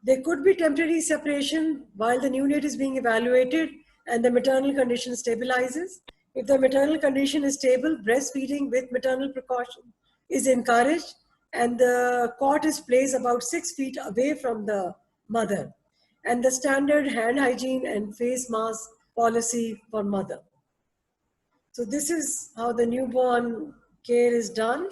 There could be temporary separation while the neonate is being evaluated and the maternal condition stabilizes. If the maternal condition is stable, breastfeeding with maternal precaution is encouraged, and the cot is placed about 6 feet away from the mother, and the standard hand hygiene and face mask policy for mother. So this is how the newborn care is done.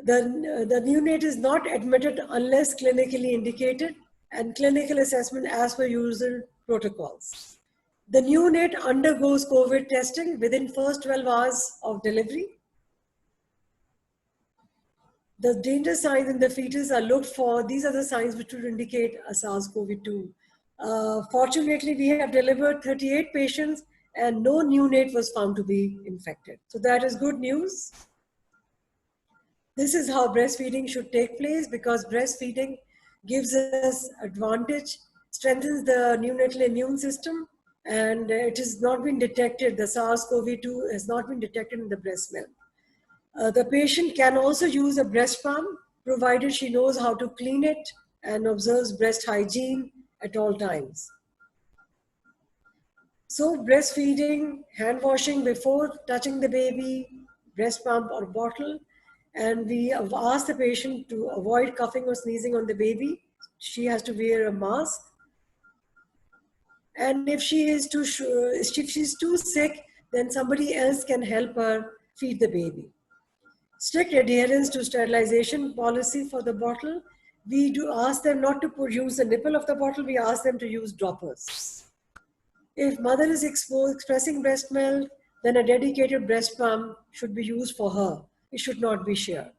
The neonate is not admitted unless clinically indicated, and clinical assessment as per usual protocols. The neonate undergoes COVID testing within first 12 hours of delivery. The danger signs in the fetus are looked for. These are the signs which would indicate a SARS-CoV-2. Fortunately, we have delivered 38 patients and no neonate was found to be infected. So that is good news. This is how breastfeeding should take place, because breastfeeding gives us advantage, strengthens the neonatal immune system, and it has not been detected, the SARS-CoV-2 has not been detected in the breast milk. The patient can also use a breast pump, provided she knows how to clean it and observes breast hygiene at all times. So breastfeeding, hand washing before touching the baby, breast pump or bottle, and we have asked the patient to avoid coughing or sneezing on the baby. She has to wear a mask. And if she is if she's too sick, then somebody else can help her feed the baby. Strict adherence to sterilization policy for the bottle. We do ask them not to use the nipple of the bottle, we ask them to use droppers. If mother is expressing breast milk, then a dedicated breast pump should be used for her. It should not be shared.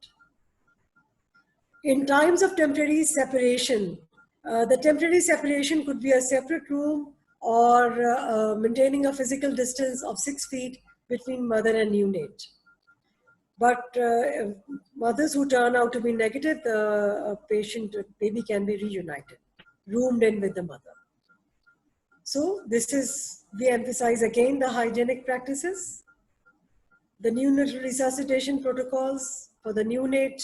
In times of temporary separation, the temporary separation could be a separate room or maintaining a physical distance of 6 feet between mother and neonate. But mothers who turn out to be negative, the baby can be reunited, roomed in with the mother. So we emphasize again the hygienic practices, the neonatal resuscitation protocols for the neonate.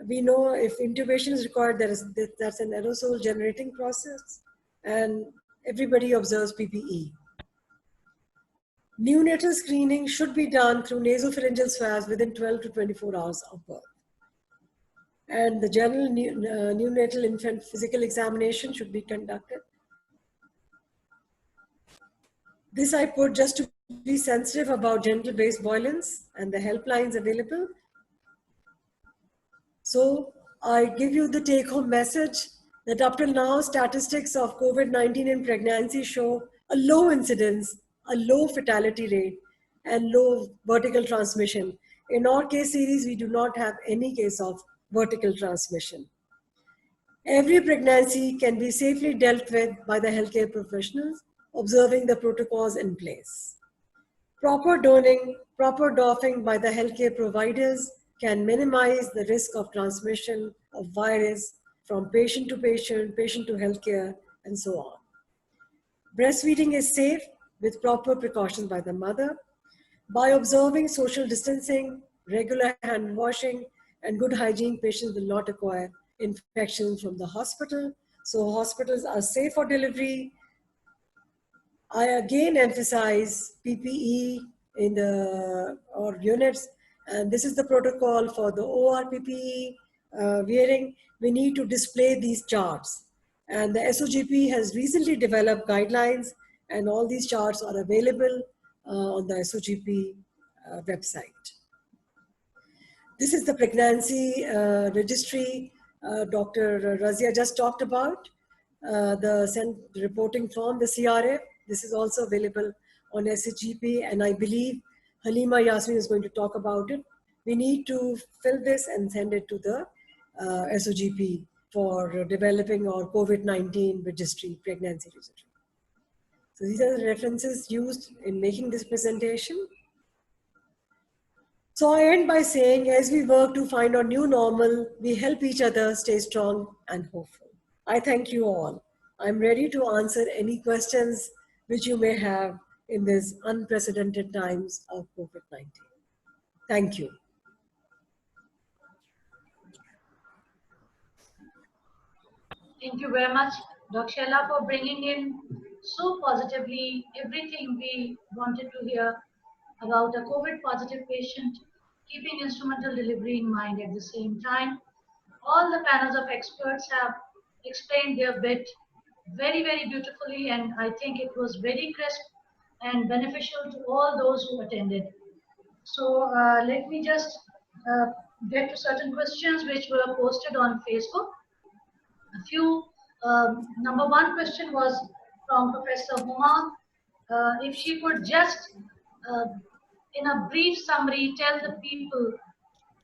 We know if intubation is required, that's an aerosol generating process, and everybody observes PPE. Neonatal screening should be done through nasopharyngeal swabs within 12 to 24 hours of birth. And the general neonatal infant physical examination should be conducted. This I put just to be sensitive about genital-based violence and the helplines available. So I give you the take-home message that up till now, statistics of COVID-19 in pregnancy show a low incidence, a low fatality rate, and low vertical transmission. In our case series, we do not have any case of vertical transmission. Every pregnancy can be safely dealt with by the healthcare professionals, observing the protocols in place. Proper donning, proper doffing by the healthcare providers can minimize the risk of transmission of virus from patient to patient, patient to healthcare, and so on. Breastfeeding is safe with proper precautions by the mother. By observing social distancing, regular hand washing, and good hygiene, patients will not acquire infections from the hospital. So hospitals are safe for delivery. I again emphasize PPE in our units, and this is the protocol for the OR PPE wearing. We need to display these charts, and the SOGP has recently developed guidelines, and all these charts are available on the SOGP website. This is the pregnancy registry Dr. Razia just talked about, the reporting form, the CRF. This is also available on SOGP, and I believe Halima Yasmin is going to talk about it. We need to fill this and send it to the SOGP for developing our COVID-19 registry, pregnancy registry. So these are the references used in making this presentation. So I end by saying, as we work to find our new normal, we help each other stay strong and hopeful. I thank you all. I'm ready to answer any questions which you may have in these unprecedented times of COVID-19. Thank you. Thank you very much, Dr. Sheila, for bringing in so positively everything we wanted to hear about a COVID positive patient, keeping instrumental delivery in mind at the same time. All the panels of experts have explained their bit very, very beautifully, and I think it was very crisp and beneficial to all those who attended. So let me just get to certain questions which were posted on Facebook. A few, number one question was from Professor Huma. If she could just, in a brief summary, tell the people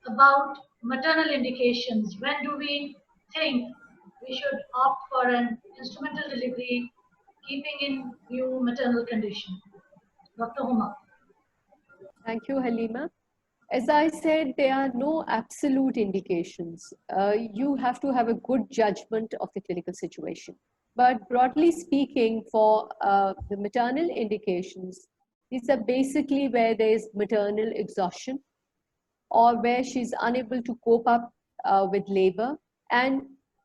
about maternal indications. When do we think we should opt for an instrumental delivery, keeping in view maternal condition? Dr. Huma. Thank you, Halima. As I said, there are no absolute indications. You have to have a good judgment of the clinical situation. But broadly speaking, for the maternal indications, these are basically where there is maternal exhaustion or where she's unable to cope up with labor, and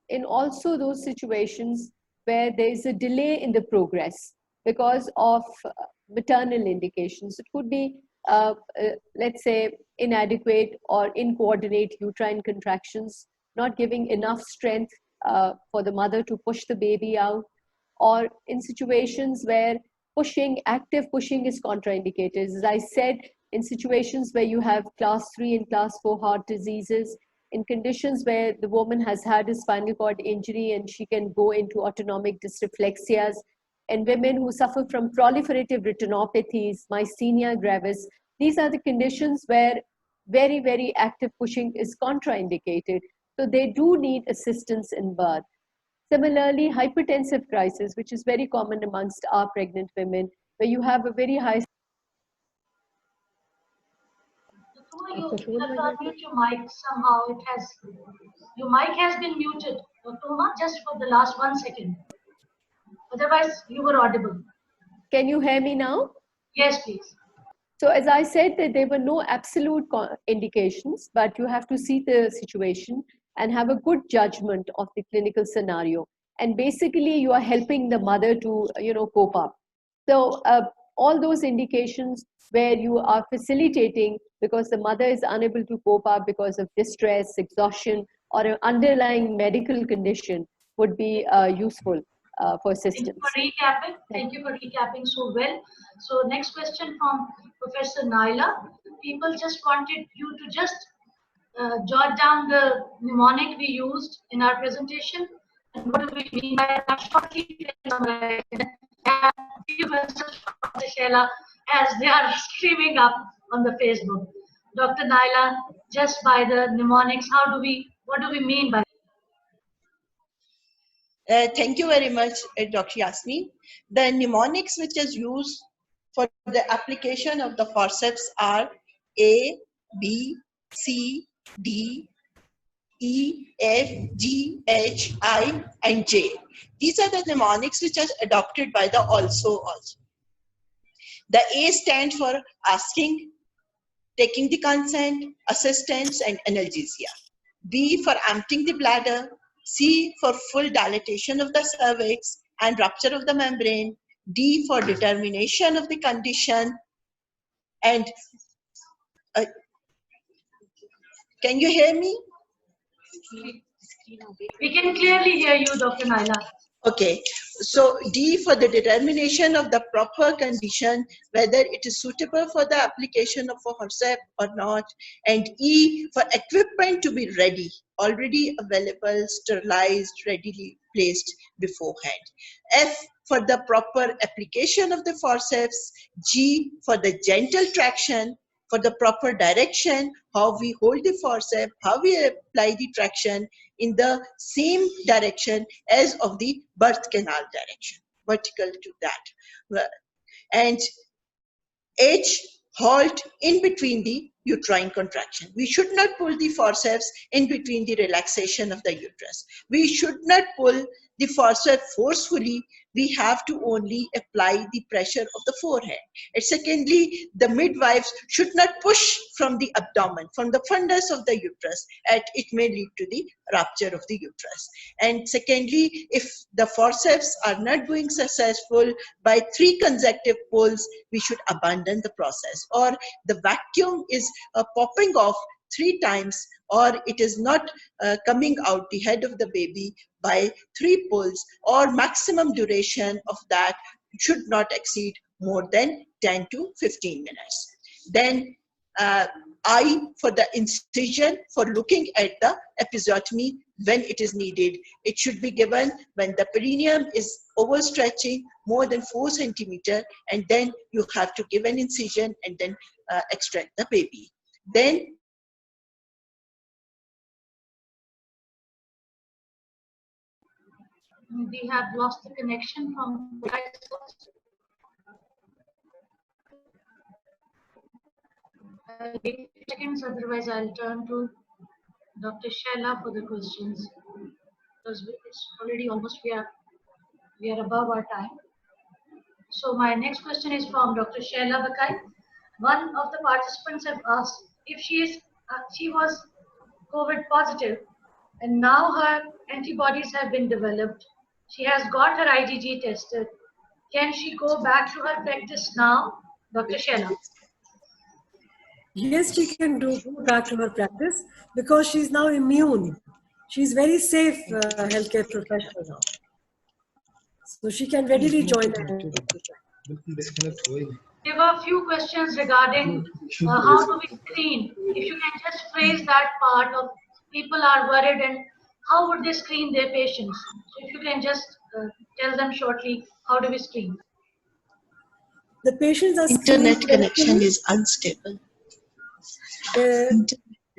in also those situations where there is a delay in the progress because of maternal indications. It could be, let's say, inadequate or incoordinate uterine contractions, not giving enough strength for the mother to push the baby out, or in situations where active pushing is contraindicated. As I said, in situations where you have class 3 and class 4 heart diseases, in conditions where the woman has had a spinal cord injury and she can go into autonomic dysreflexias, and women who suffer from proliferative retinopathies, myasthenia gravis, these are the conditions where very, very active pushing is contraindicated. So they do need assistance in birth. Similarly, hypertensive crisis, which is very common amongst our pregnant women, where you have a very high... You have unmute your mic somehow. Your mic has been muted, Dr. Huma, just for the last 1 second. Otherwise, you were audible. Can you hear me now? Yes, please. So as I said, that there were no absolute indications, but you have to see the situation and have a good judgment of the clinical scenario. And basically, you are helping the mother to, cope up. So all those indications where you are facilitating because the mother is unable to cope up because of distress, exhaustion, or an underlying medical condition would be useful for assistance. Thank you for recapping so well. So next question from Professor Naila. People just wanted you to just jot down the mnemonic we used in our presentation and what do we mean by that shortly. As they are streaming up on the Facebook. Dr. Naila, just by the mnemonics, what do we mean by Thank you very much, Dr. Yasmin. The mnemonics which is used for the application of the forceps are A, B, C, D, E, F, G, H, I, and J. These are the mnemonics which are adopted by the also. The A stands for asking, taking the consent, assistance, and analgesia. B for emptying the bladder. C for full dilatation of the cervix and rupture of the membrane. D for determination of the condition. And can you hear me? We can clearly hear you, Dr. Naila. Okay, so D for the determination of the proper condition, whether it is suitable for the application of a forceps or not, and E for equipment to be ready, already available, sterilized, readily placed beforehand. F for the proper application of the forceps, G for the gentle traction, for the proper direction, how we hold the forceps, how we apply the traction in the same direction as of the birth canal direction, vertical to that. And H, halt in between the uterine contraction. We should not pull the forceps in between the relaxation of the uterus. We should not pull the forceps forcefully, we have to only apply the pressure of the forehead. And secondly, the midwives should not push from the abdomen, from the fundus of the uterus, and it may lead to the rupture of the uterus. And secondly, if the forceps are not going successful by 3 consecutive pulls, we should abandon the process. Or the vacuum is popping off 3 times, or it is not coming out the head of the baby by 3 pulls, or maximum duration of that should not exceed more than 10 to 15 minutes. Then I for the incision, for looking at the episiotomy when it is needed. It should be given when the perineum is overstretching more than 4 centimeters, and then you have to give an incision and then extract the baby. Then we have lost the connection from the seconds, otherwise I'll turn to Dr. Shaila for the questions, because it's already almost we are above our time. So my next question is from Dr. Shaila Bakai. One of the participants have asked if she was COVID positive, and now her antibodies have been developed. She has got her IgG tested. Can she go back to her practice now, Dr. Shaila? Yes, she can go back to her practice because she's now immune. She's very safe healthcare professional now. So she can readily join the There were a few questions regarding how do we screen. If you can just phrase that part of people are worried and how would they screen their patients. So if you can just tell them shortly, how do we screen? The patients are internet connection is unstable. The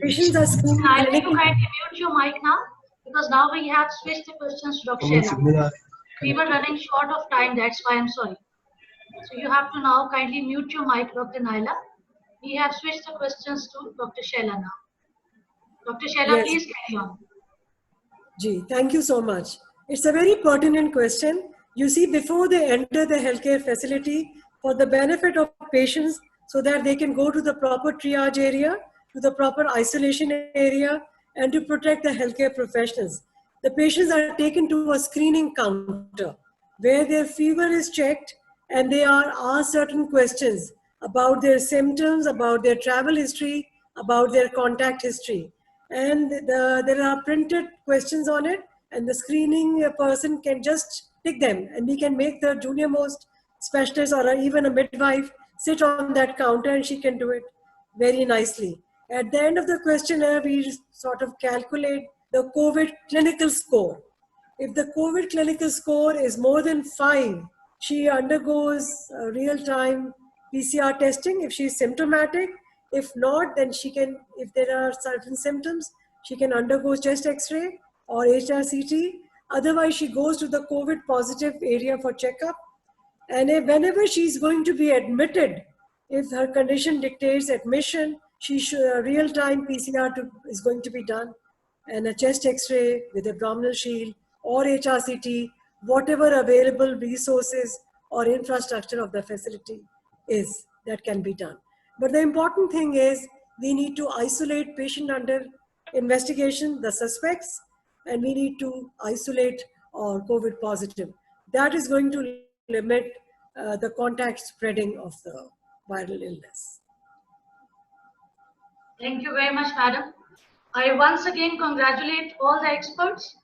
patients are screened. I'll let you kindly mute your mic now, because now we have switched the questions to Dr. Shaila. We were running short of time, that's why I'm sorry. So you have to now kindly mute your mic, Dr. Naila. We have switched the questions to Dr. Shaila now. Dr. Shaila, Yes. please carry on. Ji, thank you so much. It's a very pertinent question. You see, before they enter the healthcare facility, for the benefit of patients, so that they can go to the proper triage area, to the proper isolation area, and to protect the healthcare professionals. The patients are taken to a screening counter where their fever is checked and they are asked certain questions about their symptoms, about their travel history, about their contact history. And there are printed questions on it, and the screening person can just tick them, and we can make the junior most specialist or even a midwife sit on that counter, and she can do it very nicely. At the end of the questionnaire, we sort of calculate the COVID clinical score. If the COVID clinical score is more than 5, she undergoes real-time PCR testing if she is symptomatic. If not, then she can, if there are certain symptoms, she can undergo chest X-ray or HRCT. Otherwise, she goes to the COVID positive area for checkup. And whenever she's going to be admitted, if her condition dictates admission, real-time PCR is going to be done, and a chest X-ray with abdominal shield or HRCT, whatever available resources or infrastructure of the facility is, that can be done. But the important thing is we need to isolate patient under investigation, the suspects, and we need to isolate COVID positive. That is going to limit the contact spreading of the viral illness. Thank you very much, madam. I once again congratulate all the experts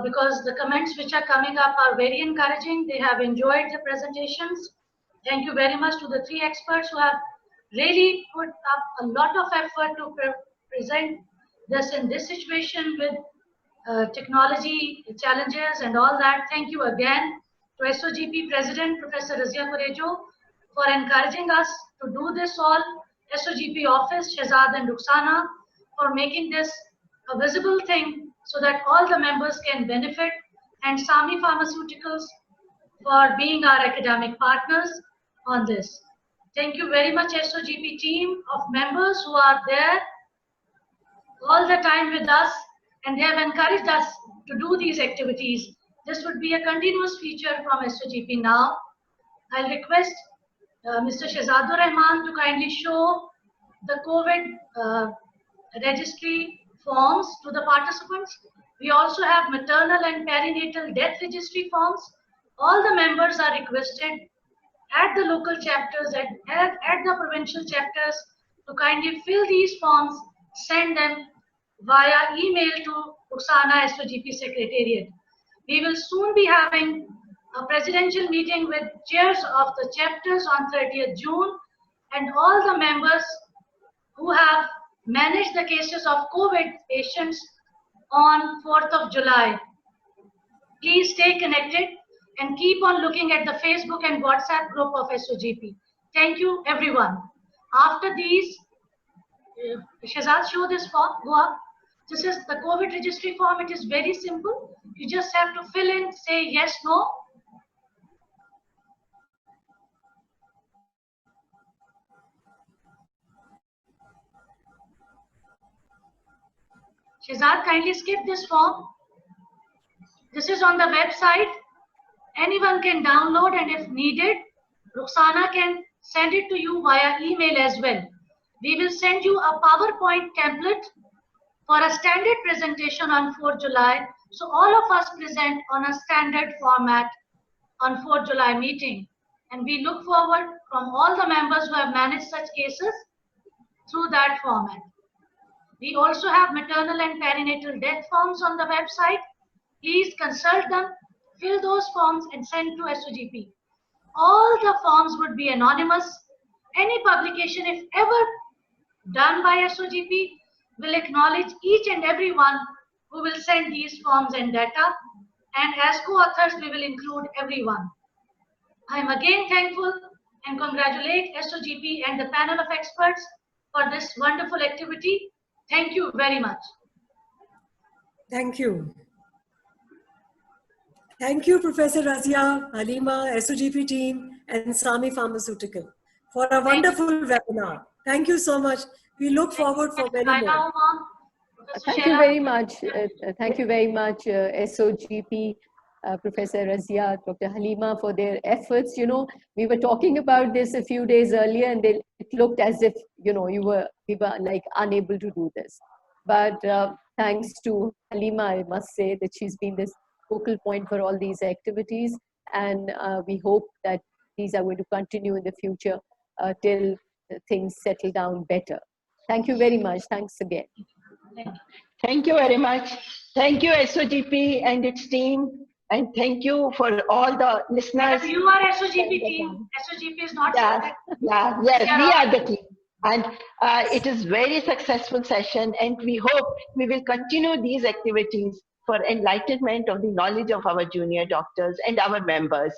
because the comments which are coming up are very encouraging. They have enjoyed the presentations. Thank you very much to the 3 experts who have really put up a lot of effort to present this in this situation with technology challenges and all that. Thank you again to SOGP President Professor Razia Qurejo for encouraging us to do this all. SOGP office, Shehzad and Rukhsana, for making this a visible thing so that all the members can benefit, and Sami Pharmaceuticals for being our academic partners on this. Thank you very much, SOGP team of members who are there all the time with us, and they have encouraged us to do these activities This would be a continuous feature from SOGP now. I'll request Mr. Shehzadur Rahman to kindly show the COVID registry forms to the participants. We also have maternal and perinatal death registry forms. All the members are requested at the local chapters, at the provincial chapters, to kindly fill these forms, send them via email to Rukhsana SOGP Secretariat. We will soon be having a presidential meeting with chairs of the chapters on 30th June, and all the members who have managed the cases of COVID patients on 4th of July. Please stay connected and keep on looking at the Facebook and WhatsApp group of SOGP. Thank you, everyone. After these, Shehzad, show this form, go up. This is the COVID registry form. It is very simple. You just have to fill in, say yes, no. Shehzad, kindly skip this form. This is on the website. Anyone can download, and if needed, Rukhsana can send it to you via email as well. We will send you a PowerPoint template for a standard presentation on 4th July. So all of us present on a standard format on 4th July meeting. And we look forward from all the members who have managed such cases through that format. We also have maternal and perinatal death forms on the website. Please consult them, fill those forms and send to SOGP. All the forms would be anonymous. Any publication, if ever done by SOGP, will acknowledge each and every one who will send these forms and data. And as co-authors, we will include everyone. I am again thankful and congratulate SOGP and the panel of experts for this wonderful activity. Thank you very much. Thank you. Thank you, Professor Razia, Halima, SOGP team, and Sami Pharmaceutical for a wonderful webinar. Thank you so much. We look forward for many more. Thank you very much. Thank you very much, SOGP, Professor Razia, Dr. Halima, for their efforts. You know, we were talking about this a few days earlier, and it looked as if, you know, we were like unable to do this. But thanks to Halima, I must say that she's been this focal point for all these activities, and we hope that these are going to continue in the future till things settle down better. Thank you very much. Thanks again. Thank you very much. Thank you, SOGP and its team. And thank you for all the listeners. You are SOGP team. SOGP is not. Yes, we are the team. And it is very successful session, and we hope we will continue these activities for enlightenment of the knowledge of our junior doctors and our members.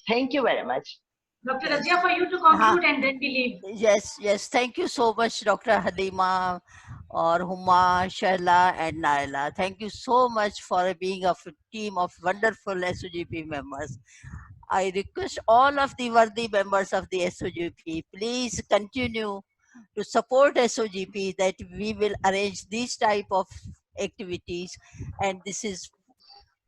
Thank you very much. Dr. Razia, for you to conclude and then we leave. Yes. Thank you so much, Dr. Halima, or Huma, Shaila, and Naila. Thank you so much for being a team of wonderful SOGP members. I request all of the worthy members of the SOGP, please continue to support SOGP, that we will arrange these type of activities, and this is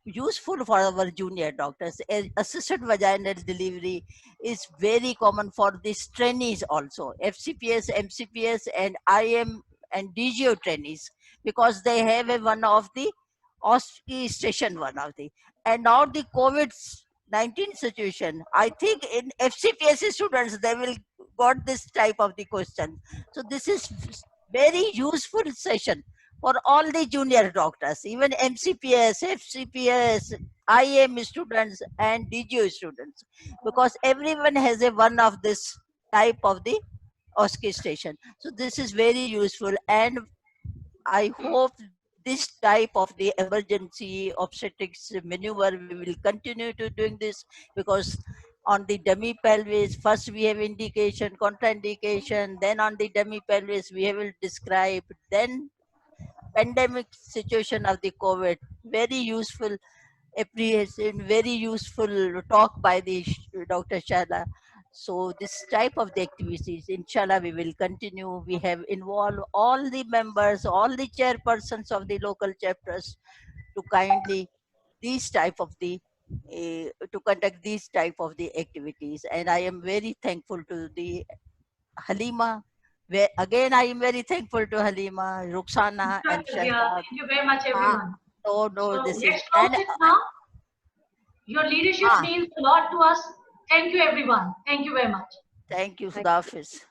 useful for our junior doctors. Assisted vaginal delivery is very common for these trainees also, FCPS, MCPS, and IM and DGO trainees, because they have one of the OSCE station, one of the, and now the COVID-19 situation, I think in FCPS students, they will got this type of the question. So this is very useful session for all the junior doctors, even MCPS, FCPS, IM students, and DGO students, because everyone has a one of this type of the OSCE station. So this is very useful, and I hope this type of the emergency obstetrics maneuver, we will continue to doing this, because on the dummy pelvis, first we have indication, contraindication, then on the dummy pelvis we will describe, then pandemic situation of the COVID, very useful appreciation, very useful talk by the Dr. Shaila. So this type of the activities, inshallah, we will continue. We have involved all the members, all the chairpersons of the local chapters to kindly these type of the to conduct these type of the activities. And I am very thankful to the Halima. Again, I am very thankful to Halima, Ruxana, and Shahzad. Thank you very much, everyone. No, So this is let's close it now. Your leadership means a lot to us. Thank you, everyone. Thank you very much. thank you, Thank Khuda Hafiz.